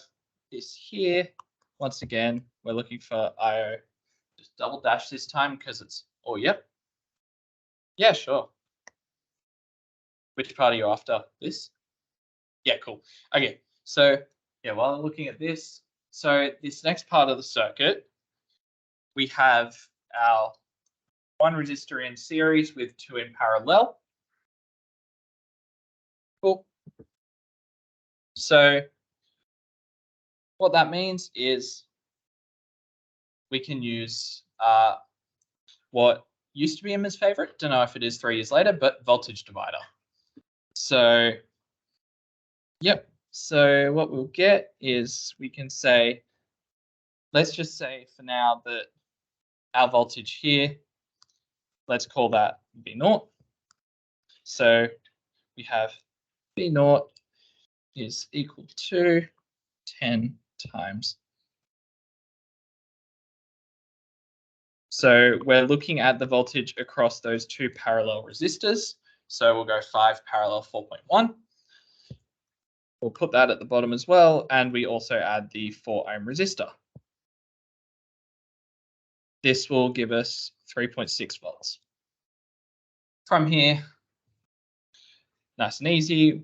this here. Once again, we're looking for IO. Just double dash this time because it's, oh, yep. Yeah, sure. Which part are you after? This? Yeah, cool. Okay, so yeah, while I'm looking at this, so this next part of the circuit, we have our one resistor in series with two in parallel. Cool. So what that means is we can use what used to be Emma's favorite, don't know if it is 3 years later, but voltage divider. So, yep. So what we'll get is we can say, let's just say for now that our voltage here, let's call that V0. So we have V0 is equal to 10 times. So we're looking at the voltage across those two parallel resistors. So we'll go 5 parallel 4.1. We'll put that at the bottom as well, and we also add the 4 ohm resistor. This will give us 3.6 volts. From here, nice and easy,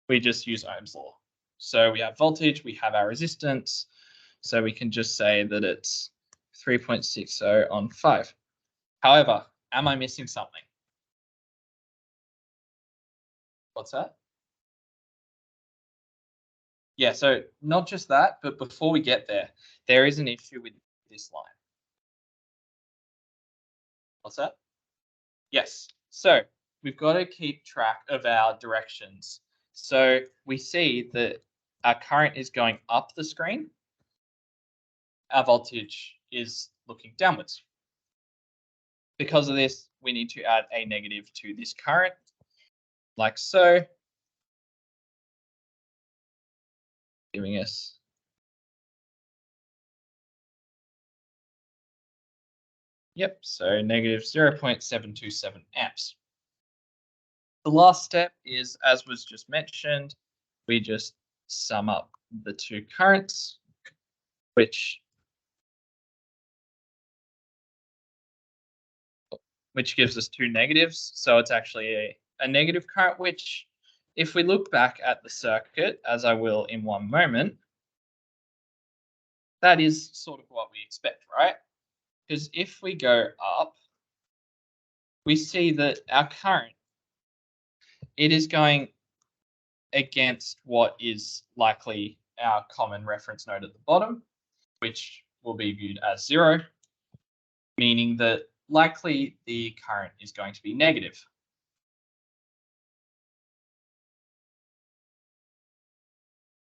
we just use Ohm's law. So we have voltage, we have our resistance, so we can just say that it's 3.60 on 5. However, am I missing something? What's that? Yeah, so not just that, but before we get there, there is an issue with this line. What's that? Yes, so we've got to keep track of our directions. So we see that our current is going up the screen, our voltage is looking downwards. Because of this, we need to add a negative to this current, like so, giving us so negative 0.727 amps. The last step is, as was just mentioned, we just sum up the two currents, which gives us two negatives. So it's actually a negative current, which if we look back at the circuit, as I will in one moment, that is sort of what we expect, right? Because if we go up, we see that our current, it is going against what is likely our common reference node at the bottom, which will be viewed as 0, meaning that likely the current is going to be negative.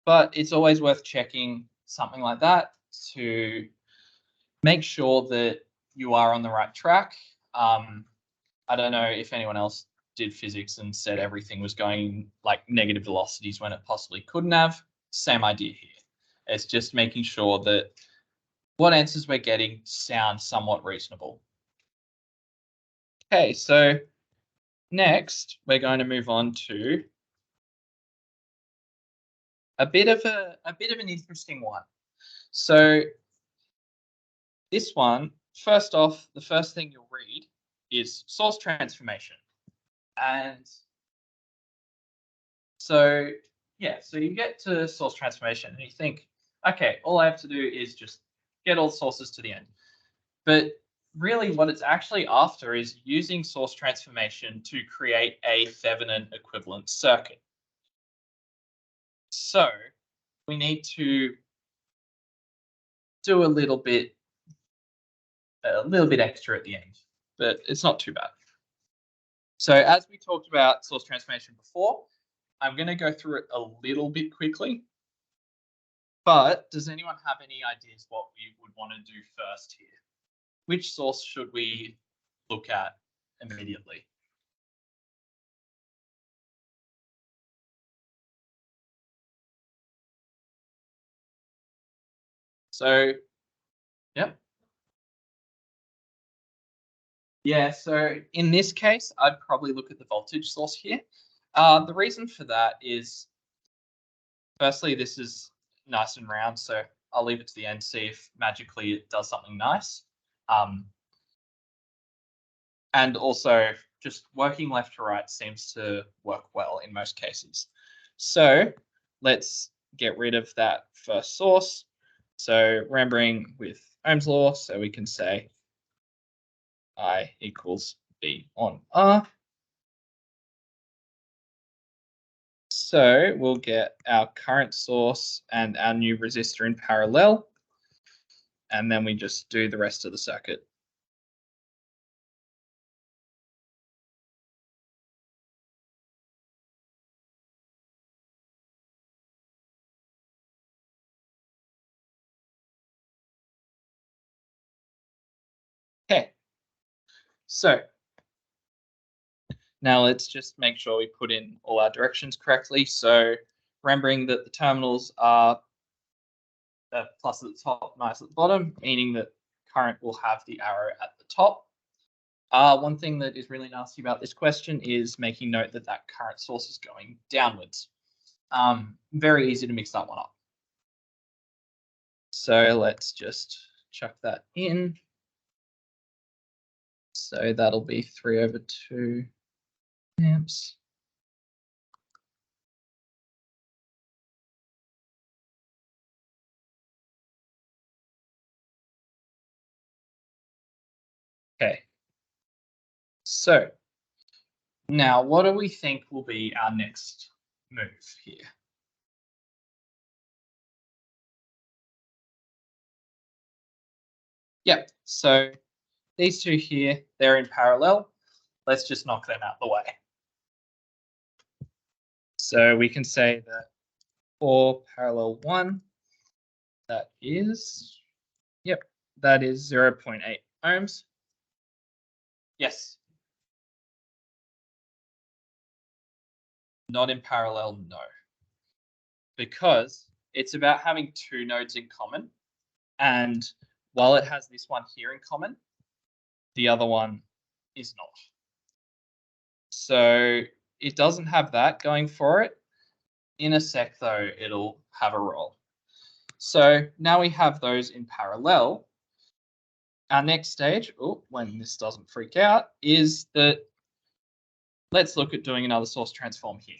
But it's always worth checking something like that to make sure that you are on the right track. I don't know if anyone else did physics and said everything was going like negative velocities when it possibly couldn't have. Same idea here. It's just making sure that what answers we're getting sound somewhat reasonable. Okay, so next we're going to move on to a bit of an interesting one. So this one, first off, the first thing you'll read is source transformation. And so, yeah, so you get to source transformation and you think, okay, all I have to do is just get all the sources to the end. But really what it's actually after is using source transformation to create a Thévenin equivalent circuit. So we need to do a little bit extra at the end, but it's not too bad. So as we talked about source transformation before, I'm going to go through it a little bit quickly. But does anyone have any ideas what we would want to do first here? Which source should we look at immediately? So, yep. Yeah, so in this case, I'd probably look at the voltage source here. The reason for that is, firstly, this is nice and round, so I'll leave it to the end, see if magically it does something nice. And also, just working left to right seems to work well in most cases. So let's get rid of that first source. So remembering with Ohm's law, so we can say I equals V on R. So we'll get our current source and our new resistor in parallel, and then we just do the rest of the circuit. Okay, so now let's just make sure we put in all our directions correctly. So remembering that the terminals are the plus at the top, minus at the bottom, meaning that current will have the arrow at the top. One thing that is really nasty about this question is making note that that current source is going downwards. Very easy to mix that one up. So let's just chuck that in. So that'll be 3/2 amps. Okay. So now what do we think will be our next move here? Yep, so these two here, they're in parallel. Let's just knock them out the way. So we can say that for parallel 1, that is, yep, that is 0.8 ohms. Yes. Not in parallel, no. Because it's about having two nodes in common. And while it has this one here in common, the other one is not. So it doesn't have that going for it. In a sec, though, it'll have a role. So now we have those in parallel. Our next stage, when this doesn't freak out, is that let's look at doing another source transform here.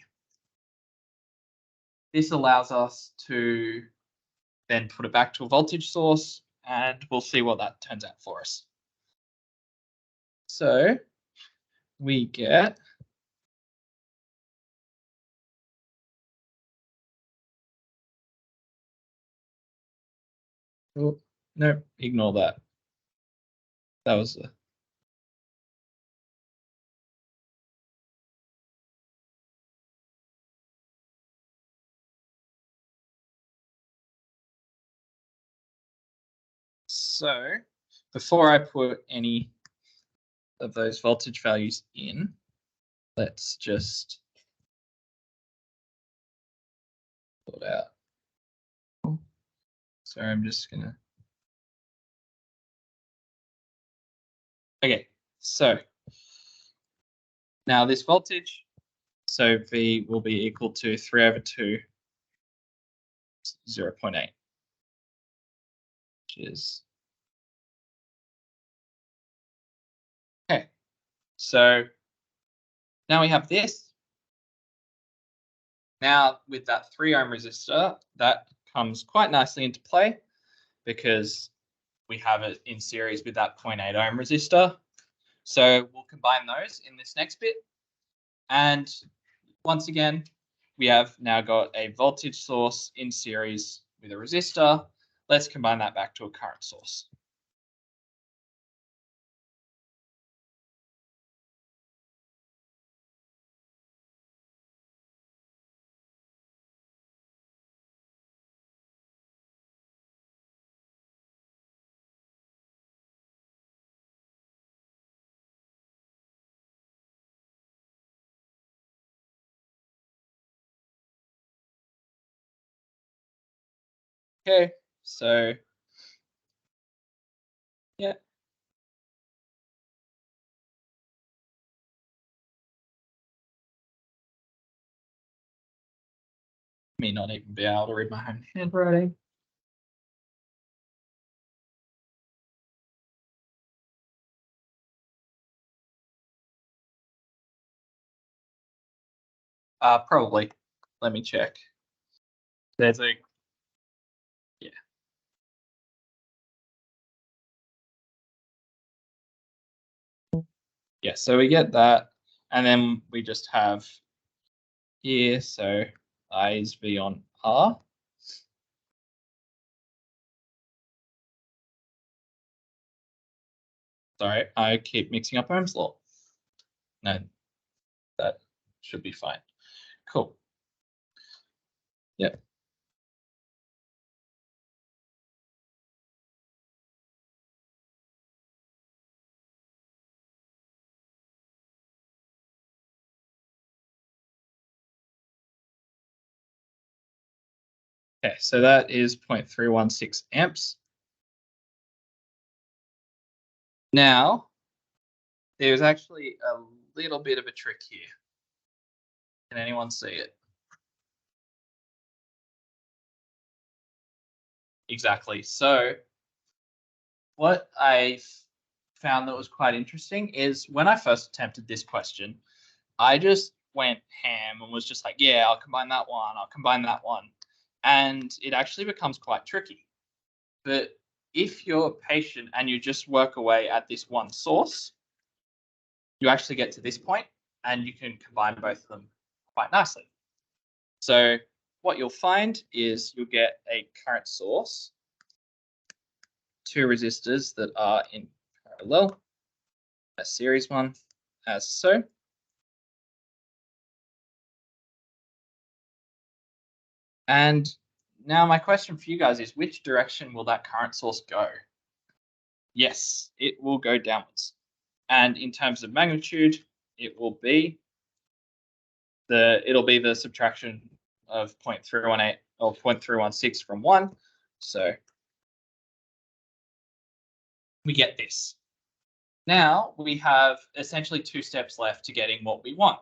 This allows us to then put it back to a voltage source, and we'll see what that turns out for us. So we get no, ignore that. That was a so before I put any of those voltage values in, let's just put out. Sorry, I'm just gonna. Okay, so now this voltage, so V will be equal to 3/2 0.8, which is okay. So now we have this. Now with that 3 ohm resistor, that comes quite nicely into play because we have it in series with that 0.8 ohm resistor. So we'll combine those in this next bit. And once again, we have now got a voltage source in series with a resistor. Let's combine that back to a current source. Okay, so yeah. Me not even be able to read my own handwriting. Probably. Let me check. There's a yeah. Yeah, so we get that, and then we just have here, so I is V on R. Sorry, I keep mixing up Ohm's law. No, that should be fine. Cool. Yep. Okay, so that is 0.316 amps. Now, there's actually a little bit of a trick here. Can anyone see it? Exactly. So what I found that was quite interesting is when I first attempted this question, I just went ham and was just like, yeah, I'll combine that one, I'll combine that one. And it actually becomes quite tricky. But if you're patient and you just work away at this one source, you actually get to this point and you can combine both of them quite nicely. So what you'll find is you'll get a current source, two resistors that are in parallel, a series one as so. And now my question for you guys is, which direction will that current source go? Yes, it will go downwards. And in terms of magnitude, it will be the subtraction of 0.318 or 0.316 from 1. So we get this. Now we have essentially 2 steps left to getting what we want,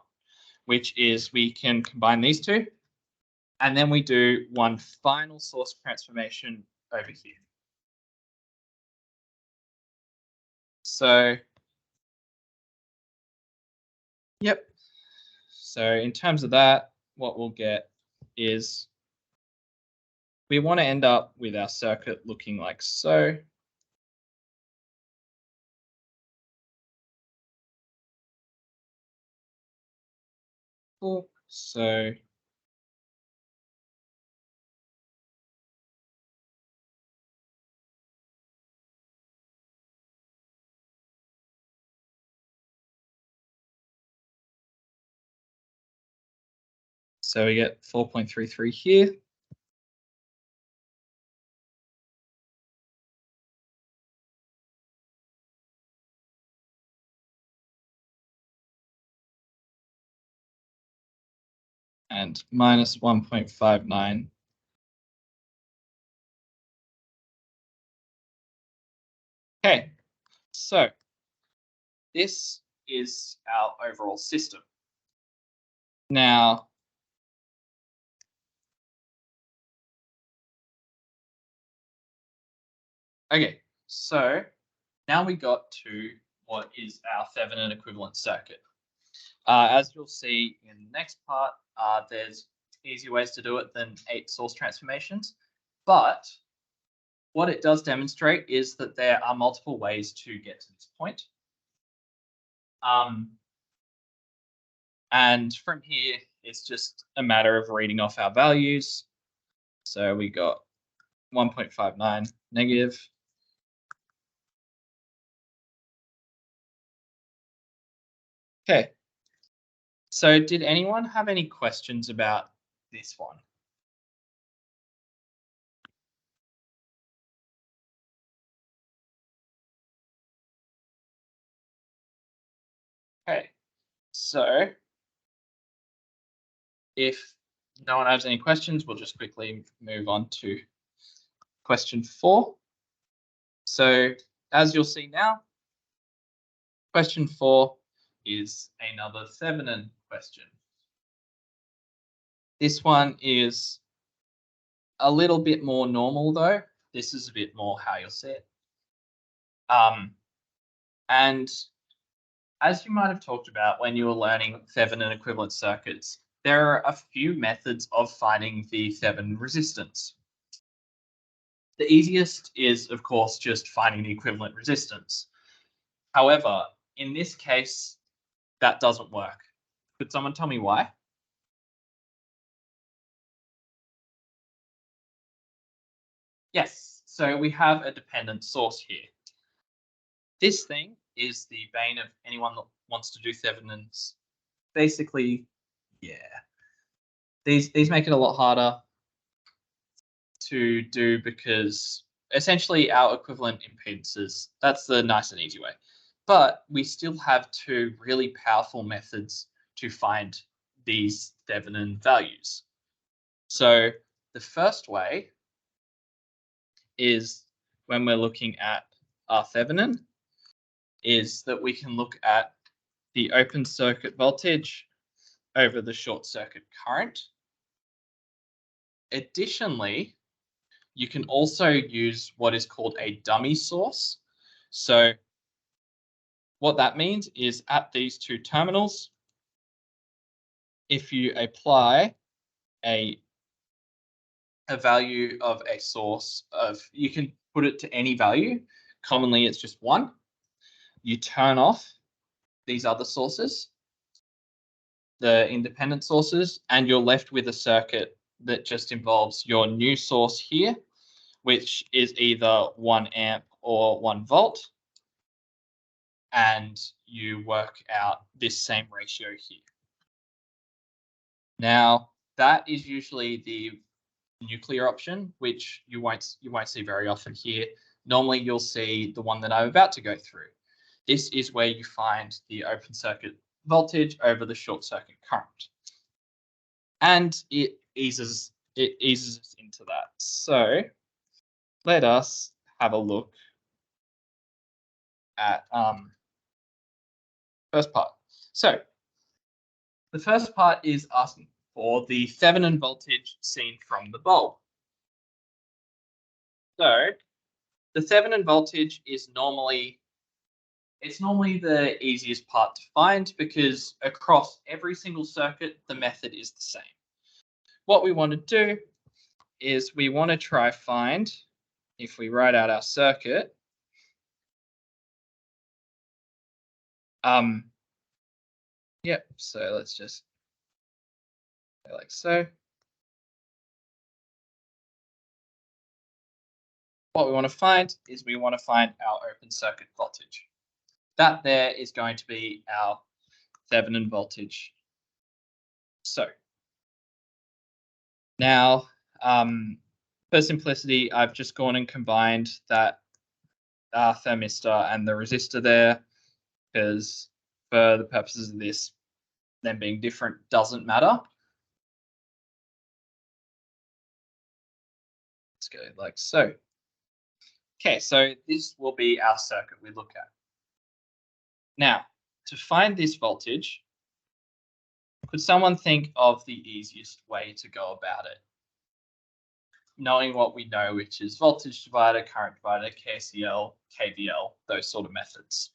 which is we can combine these two, and then we do one final source transformation over here. So, yep. So in terms of that, what we'll get is we want to end up with our circuit looking like so. Cool. So we get 4.33 here. And minus 1.59. Okay, so this is our overall system. Now, okay, so now we got to what is our Thévenin equivalent circuit. As you'll see in the next part, there's easier ways to do it than 8 source transformations, but what it does demonstrate is that there are multiple ways to get to this point. And from here, it's just a matter of reading off our values. So we got 1.59 negative. Okay. So did anyone have any questions about this one? Okay. So if no one has any questions, we'll just quickly move on to question 4. So as you'll see now, question 4 is another Thévenin question. This one is a little bit more normal though. This is a bit more how you'll see it. And as you might have talked about when you were learning Thévenin equivalent circuits, there are a few methods of finding the Thévenin resistance. The easiest is, of course, just finding the equivalent resistance. However, in this case, that doesn't work. Could someone tell me why? Yes, so we have a dependent source here. This thing is the bane of anyone that wants to do Thevenin's. Basically, yeah. These make it a lot harder to do because essentially our equivalent impedances, that's the nice and easy way. But we still have 2 really powerful methods to find these Thevenin values. So the first way is when we're looking at our Thévenin, is that we can look at the open circuit voltage over the short circuit current. Additionally, you can also use what is called a dummy source. So what that means is at these 2 terminals, if you apply a value of a source of, you can put it to any value. Commonly, it's just 1. You turn off these other sources, the independent sources, and you're left with a circuit that just involves your new source here, which is either 1 amp or 1 volt. And you work out this same ratio here. Now, that is usually the nuclear option, which you won't see very often here. Normally, you'll see the one that I'm about to go through. This is where you find the open circuit voltage over the short circuit current, and it eases us into that. So let us have a look at first part. So the first part is asking for the Thévenin voltage seen from the bulb. So the Thévenin voltage is normally the easiest part to find because across every single circuit, the method is the same. What we want to do is we want to try find, if we write out our circuit, yep, so let's just go like so. What we want to find is we want to find our open circuit voltage. That there is going to be our Thévenin voltage. So now, for simplicity, I've just gone and combined that thermistor and the resistor there, because for the purposes of this, them being different doesn't matter. Let's go like so. Okay, so this will be our circuit we look at. Now, to find this voltage, could someone think of the easiest way to go about it? Knowing what we know, which is voltage divider, current divider, KCL, KVL, those sort of methods.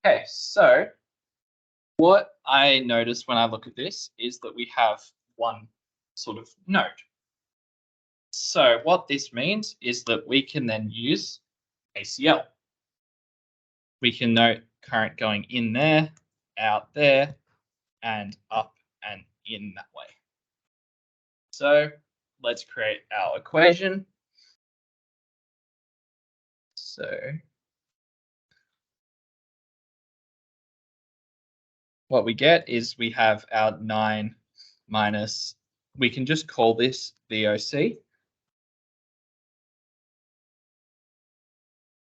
Okay, so what I notice when I look at this is that we have one sort of node. So what this means is that we can then use KCL. We can note current going in there, out there, and up and in that way. So let's create our equation. So what we get is we have our 9 minus, we can just call this VOC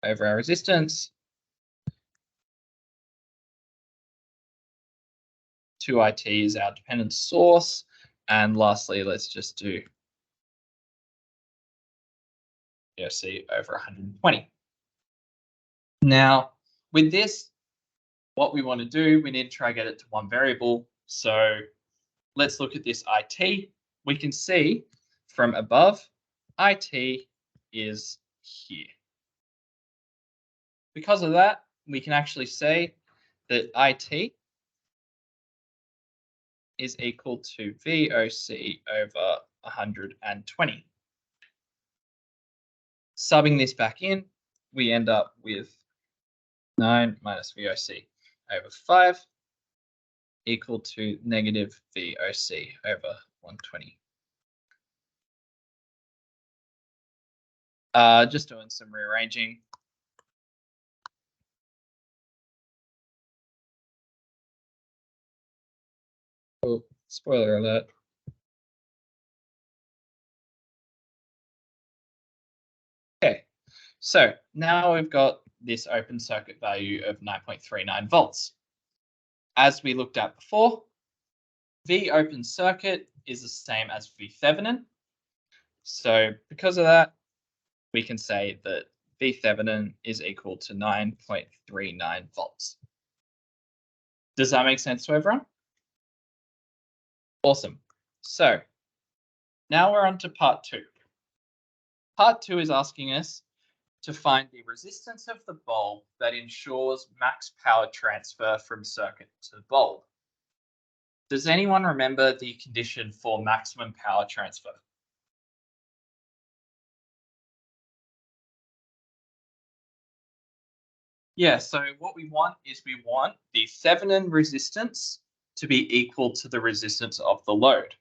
over our resistance, 2IT is our dependent source, and lastly, let's just do VOC over 120. Now, with this, what we want to do, we need to try to get it to one variable. So let's look at this IT. We can see from above, IT is here. Because of that, we can actually say that IT is equal to VOC over 120. Subbing this back in, we end up with 9 minus VOC over 5 equal to negative VOC over 120. Just doing some rearranging. Oh, spoiler alert. Okay, so now we've got this open circuit value of 9.39 volts. As we looked at before, V open circuit is the same as V Thévenin. So because of that, we can say that V Thévenin is equal to 9.39 volts. Does that make sense to everyone? Awesome. So now we're on to part 2. Part 2 is asking us to find the resistance of the bulb that ensures max power transfer from circuit to bulb. Does anyone remember the condition for maximum power transfer? Yeah, so what we want is we want the Thévenin resistance to be equal to the resistance of the load.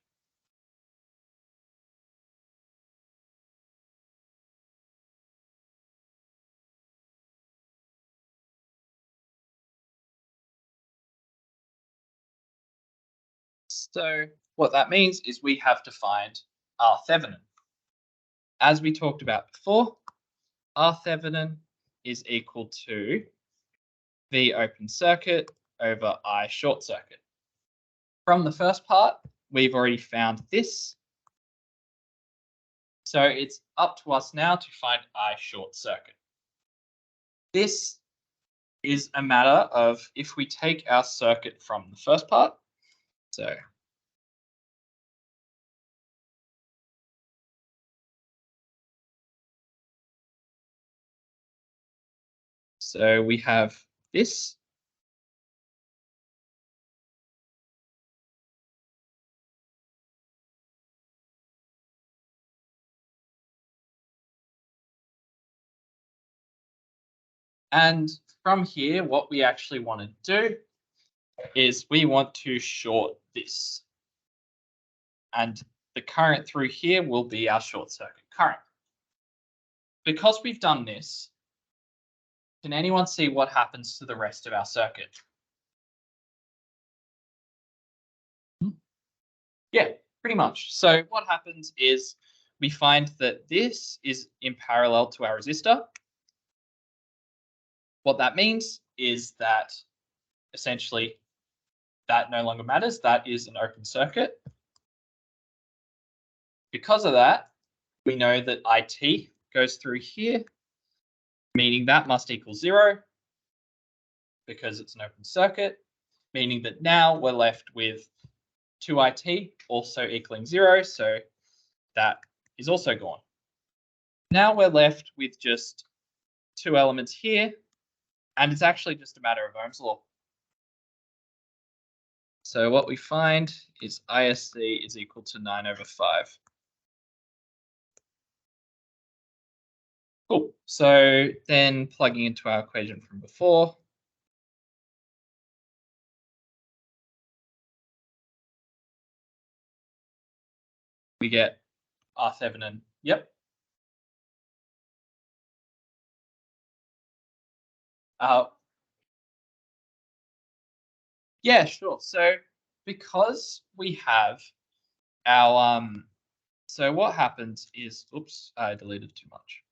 So what that means is we have to find R Thévenin. As we talked about before, R Thévenin is equal to V open circuit over I short circuit. From the first part, we've already found this. So it's up to us now to find I short circuit. This is a matter of if we take our circuit from the first part. So we have this. And from here, what we actually want to do is we want to short this. And the current through here will be our short circuit current. Because we've done this, can anyone see what happens to the rest of our circuit? Yeah, pretty much. So what happens is we find that this is in parallel to our resistor. What that means is that essentially that no longer matters. That is an open circuit. Because of that, we know that IT goes through here, meaning that must equal 0 because it's an open circuit, meaning that now we're left with 2IT also equaling 0, so that is also gone. Now we're left with just two elements here, and it's actually just a matter of Ohm's law. So what we find is ISC is equal to 9/5. Cool. So then plugging into our equation from before, we get R Thévenin. Yep. Yeah, sure. So because we have our so what happens is, oops, I deleted too much.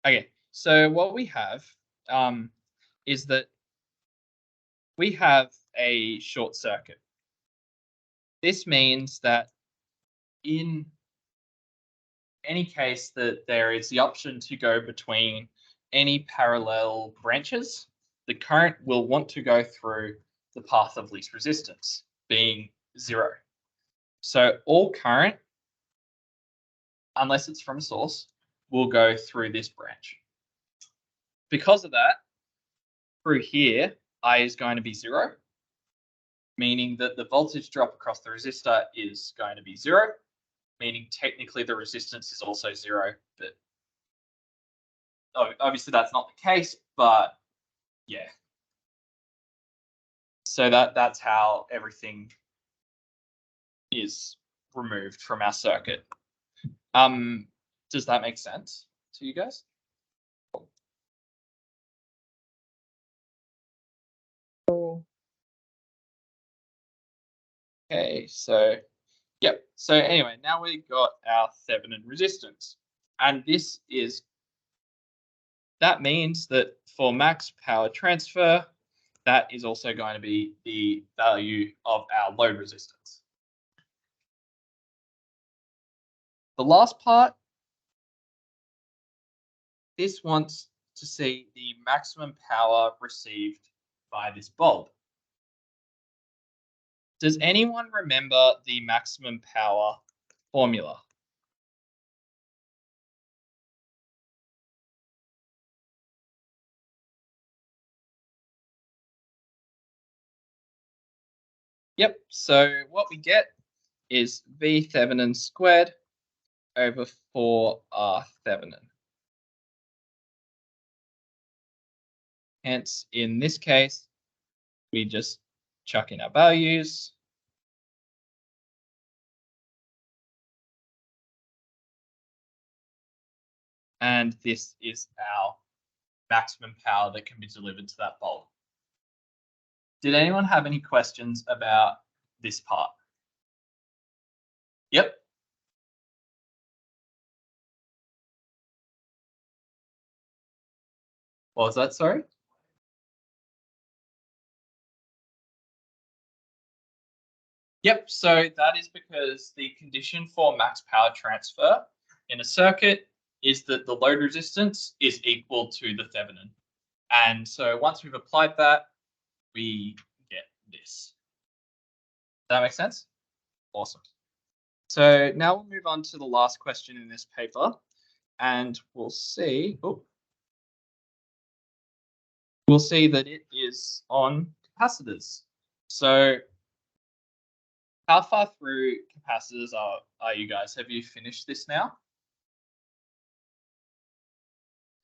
Okay, so what we have is that we have a short circuit. This means that in any case that there is the option to go between any parallel branches, the current will want to go through the path of least resistance, being 0. So all current, unless it's from a source, will go through this branch. Because of that, through here, I is going to be 0, meaning that the voltage drop across the resistor is going to be 0, meaning technically the resistance is also 0, but obviously that's not the case, but yeah. So that's how everything is removed from our circuit. Does that make sense to you guys? Okay, so yep. So anyway, now we've got our Thévenin resistance, and that means that for max power transfer, that is also going to be the value of our load resistance. The last part, this wants to see the maximum power received by this bulb. Does anyone remember the maximum power formula? Yep, so what we get is V Thévenin squared over 4R Thévenin. Hence, in this case, we just chuck in our values. And this is our maximum power that can be delivered to that bulb. Did anyone have any questions about this part? Yep. What was that, sorry? Yep, so that is because the condition for max power transfer in a circuit is that the load resistance is equal to the Thévenin. And so once we've applied that, we get this. Does that make sense? Awesome. So now we'll move on to the last question in this paper, and we'll see that it is on capacitors. So how far through capacitors are you guys? Have you finished this now?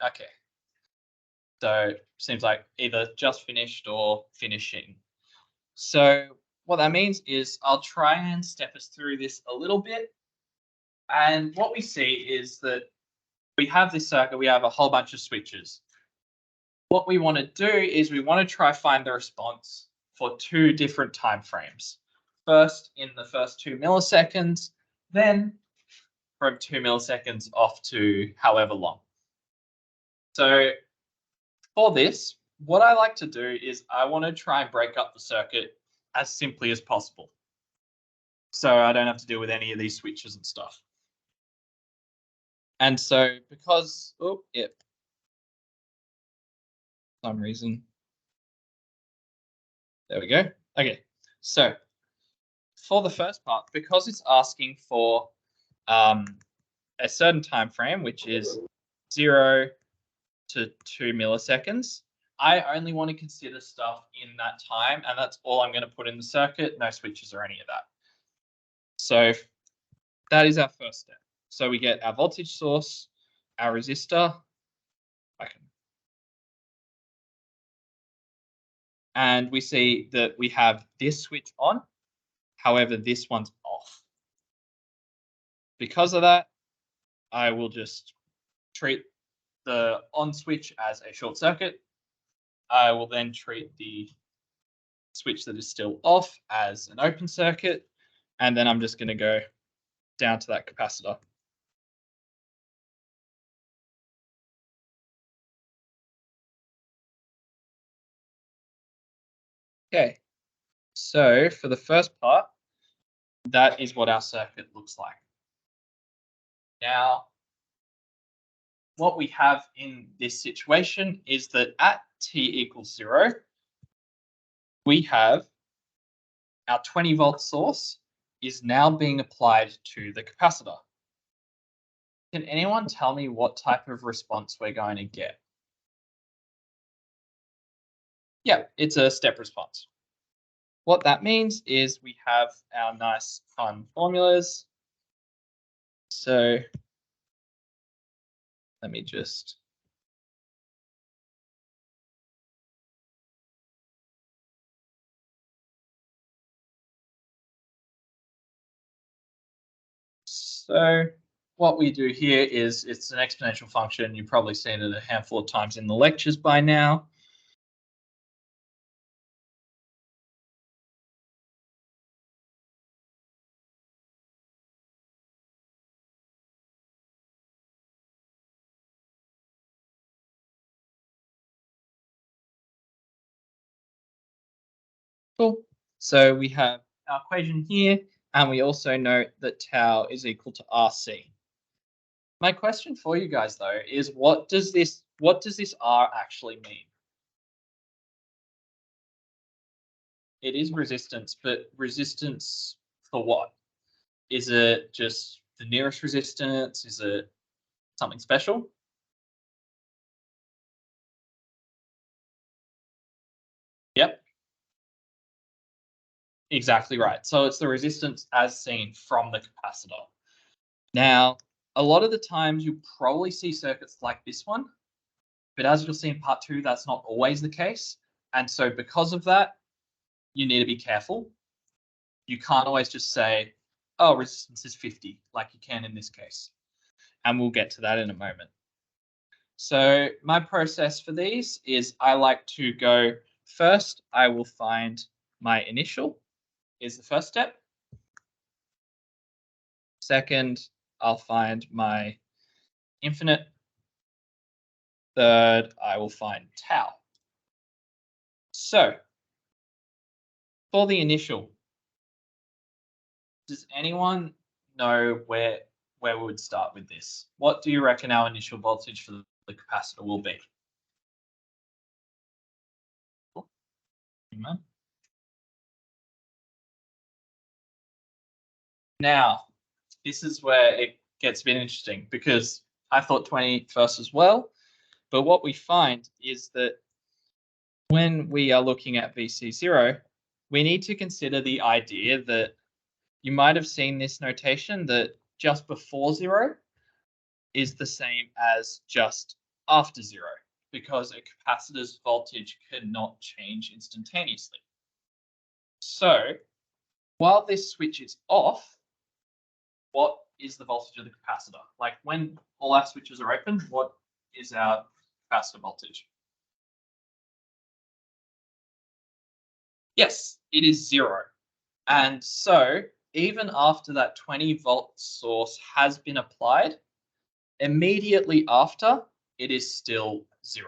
Okay. So seems like either just finished or finishing. So what that means is I'll try and step us through this a little bit. And what we see is that we have this circuit, we have a whole bunch of switches. What we want to do is we want to try find the response for two different time frames. First in the first 2 milliseconds, then from 2 milliseconds off to however long. So for this, what I like to do is I want to try and break up the circuit as simply as possible. So I don't have to deal with any of these switches and stuff. And so because, for some reason, there we go. Okay, so for the first part, because it's asking for a certain time frame, which is 0 to 2 milliseconds, I only want to consider stuff in that time, and that's all I'm going to put in the circuit, no switches or any of that. So that is our first step. So we get our voltage source, our resistor, and we see that we have this switch on, however, this one's off. Because of that, I will just treat the on switch as a short circuit. I will then treat the switch that is still off as an open circuit, and then I'm just going to go down to that capacitor. Okay, so for the first part, that is what our circuit looks like. Now, what we have in this situation is that at t equals 0, we have our 20 volt source is now being applied to the capacitor. Can anyone tell me what type of response we're going to get? Yeah, it's a step response. What that means is we have our nice fun formulas. So let me just So what we do here is it's an exponential function. You've probably seen it a handful of times in the lectures by now. Cool. So we have our equation here, and we also note that tau is equal to RC. My question for you guys though is what does this R actually mean? It is resistance, but resistance for what? Is it just the nearest resistance? Is it something special? Yep. Exactly right. So it's the resistance as seen from the capacitor. Now, a lot of the times you probably see circuits like this one, but as you'll see in part 2, that's not always the case. And so because of that, you need to be careful. You can't always just say, oh, resistance is 50, like you can in this case. And we'll get to that in a moment. So my process for these is I like to go first I will find my initial is the first step. Second, I'll find my infinite. Third, I will find tau. So for the initial, does anyone know where we would start with this? What do you reckon our initial voltage for the capacitor will be? Now, this is where it gets a bit interesting because I thought 20 first as well. But what we find is that when we are looking at VC0, we need to consider the idea that you might have seen this notation that just before 0 is the same as just after 0, because a capacitor's voltage cannot change instantaneously. So while this switch is off, what is the voltage of the capacitor? Like when all our switches are open, what is our capacitor voltage? Yes, it is 0. And so even after that 20-volt source has been applied, immediately after, it is still 0.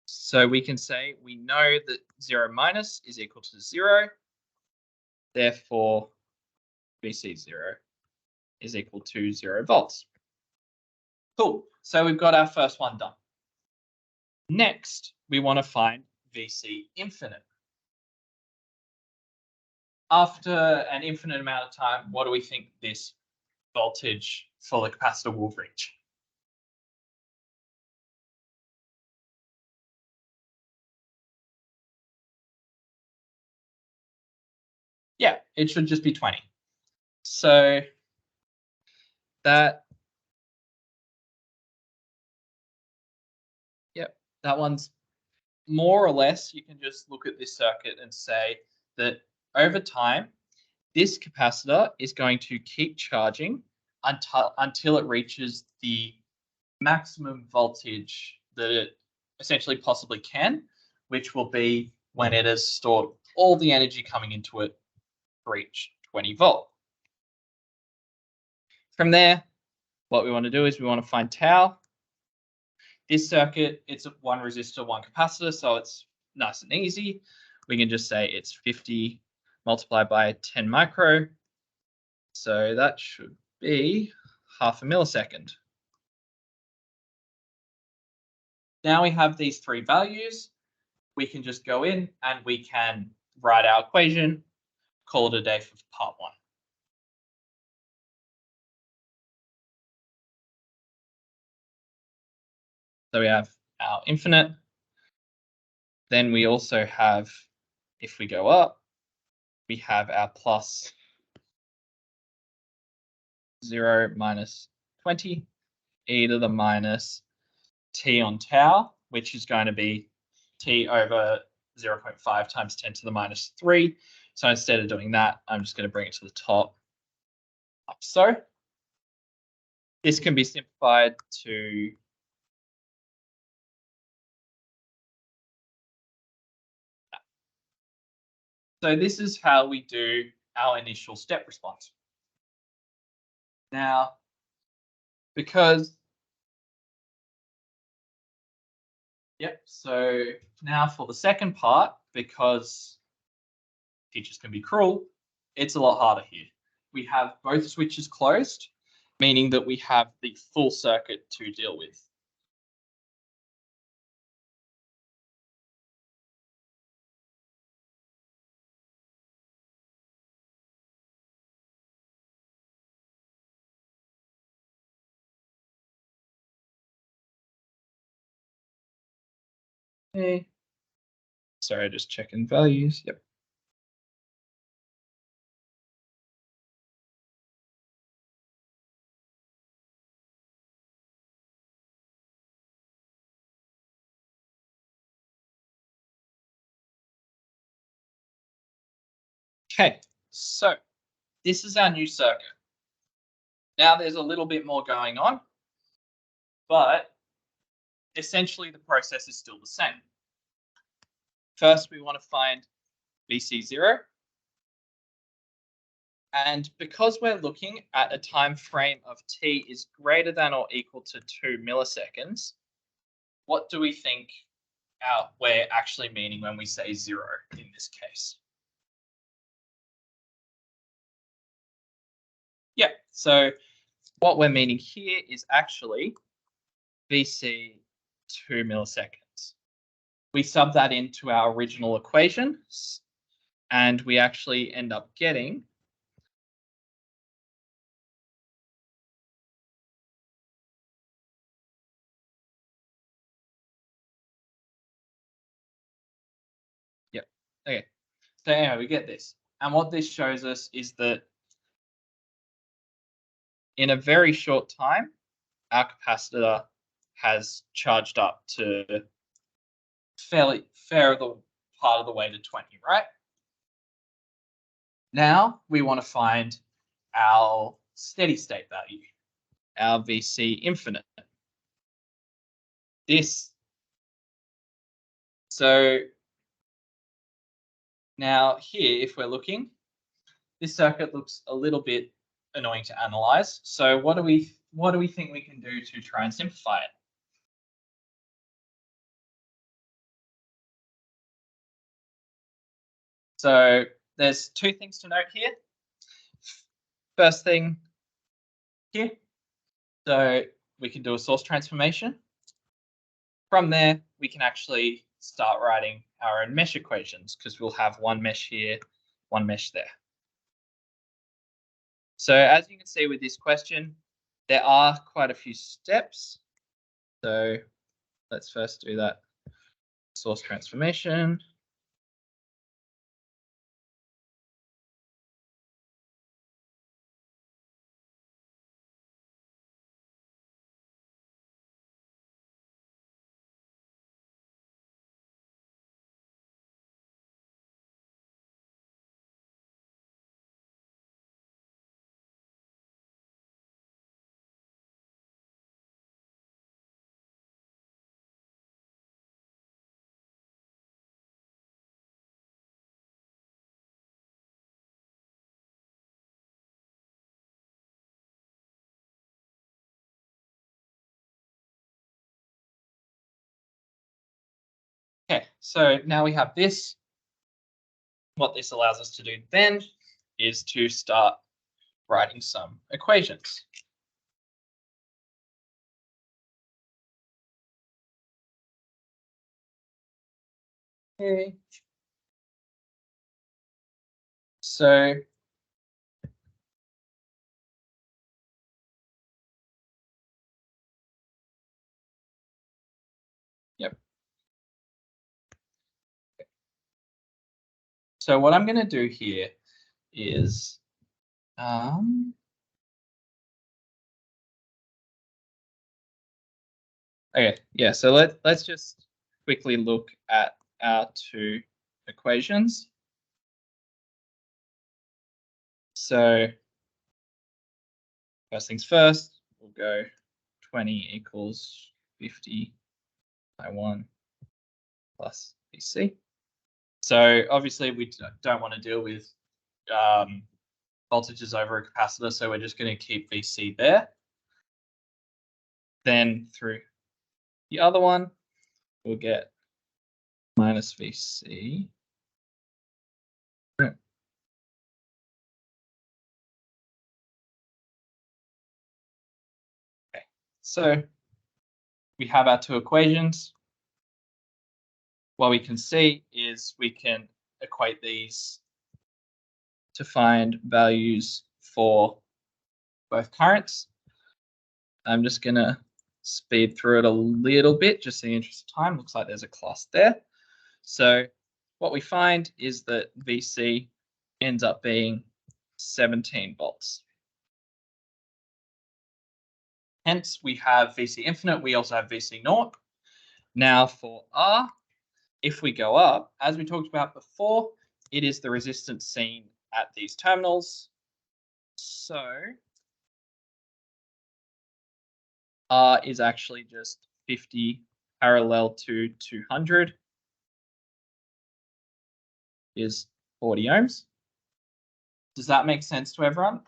So we can say we know that 0 minus is equal to 0. Therefore, VC0 is equal to 0 volts. Cool. So we've got our first one done. Next, we want to find VC infinite. After an infinite amount of time, what do we think this voltage for the capacitor will reach? Yeah, it should just be 20. So that, yep, that one's more or less, you can just look at this circuit and say that over time, this capacitor is going to keep charging until it reaches the maximum voltage that it essentially possibly can, which will be when it has stored all the energy coming into it to reach 20 volt. From there, what we want to do is we want to find tau. This circuit, it's one resistor, one capacitor, so it's nice and easy. We can just say it's 50 multiplied by 10 micro. So that should be half a millisecond. Now we have these three values. We can just go in and we can write our equation, call it a day for part 1. So we have our infinite. Then we also have, if we go up, we have our plus 0 minus 20 e to the minus t on tau, which is going to be t over 0.5 times 10 to the minus 3. So instead of doing that, I'm just going to bring it to the top, like so. This can be simplified to that. So this is how we do our initial step response. Now, because, yep, so now for the second part, because teachers can be cruel, it's a lot harder here. We have both switches closed, meaning that we have the full circuit to deal with. Okay. Sorry, just checking values. Yep. Okay, so this is our new circuit. Now there's a little bit more going on, but essentially the process is still the same. first we want to find VC0. And because we're looking at a time frame of t is greater than or equal to 2 milliseconds, what do we think we're actually meaning when we say 0 in this case? Yeah, so what we're meaning here is actually VC 2 milliseconds. We sub that into our original equation, and we actually end up getting okay. So anyway, we get this. And what this shows us is that in a very short time, our capacitor has charged up to fair the part of the way to 20, right? Now we want to find our steady state value, our VC infinite. So now here, if we're looking, this circuit looks a little bit annoying to analyze. So what do we think we can do to try and simplify it? So there's two things to note here. First thing here, so we can do a source transformation. From there, we can actually start writing our own mesh equations because we'll have one mesh here, one mesh there. So as you can see with this question, there are quite a few steps. So let's first do that source transformation. Okay, so now we have this. What this allows us to do then is to start writing some equations. Okay. So yep. So what I'm going to do here is okay, yeah, so let's just quickly look at our two equations. So first things first, we'll go 20 equals 50 by 1 plus VC. So obviously we don't want to deal with voltages over a capacitor, so we're just going to keep VC there. Then through the other one, we'll get minus VC. Okay, so we have our two equations. What we can see is we can equate these to find values for both currents. I'm just going to speed through it a little bit just in the interest of time. Looks like there's a class there. So what we find is that VC ends up being 17 volts. Hence, we have VC infinite. We also have VC naught. Now for R, if we go up, as we talked about before, it is the resistance seen at these terminals. So R is actually just 50 parallel to 200. is 40 ohms. Does that make sense to everyone?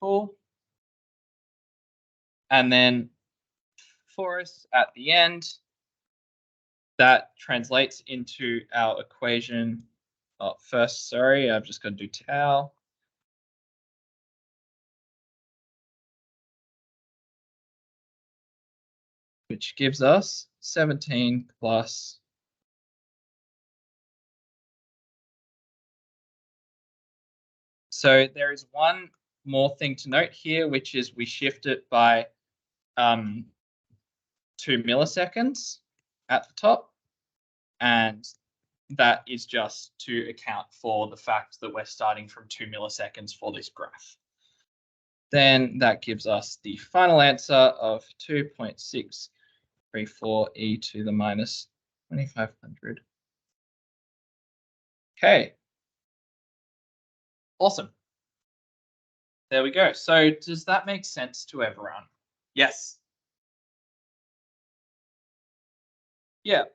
Cool. And then for us at the end, that translates into our equation. Oh, first, sorry, I've just got to do tau. Which gives us 17 plus . So there is one more thing to note here, which is we shift it by 2 milliseconds at the top. And that is just to account for the fact that we're starting from 2 milliseconds for this graph. Then that gives us the final answer of 2.634 e to the minus 2500. Okay. Awesome. There we go. So does that make sense to everyone? Yes. Yeah.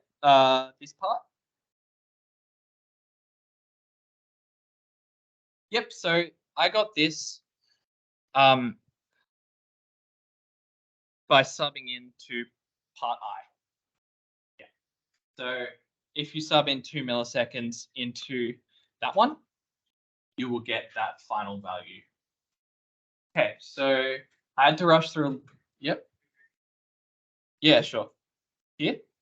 This part? Yep. So I got this by subbing into part I. Yeah. So if you sub in 2 milliseconds into that one, you will get that final value. Okay, so I had to rush through. Yep. Yeah, sure. Here?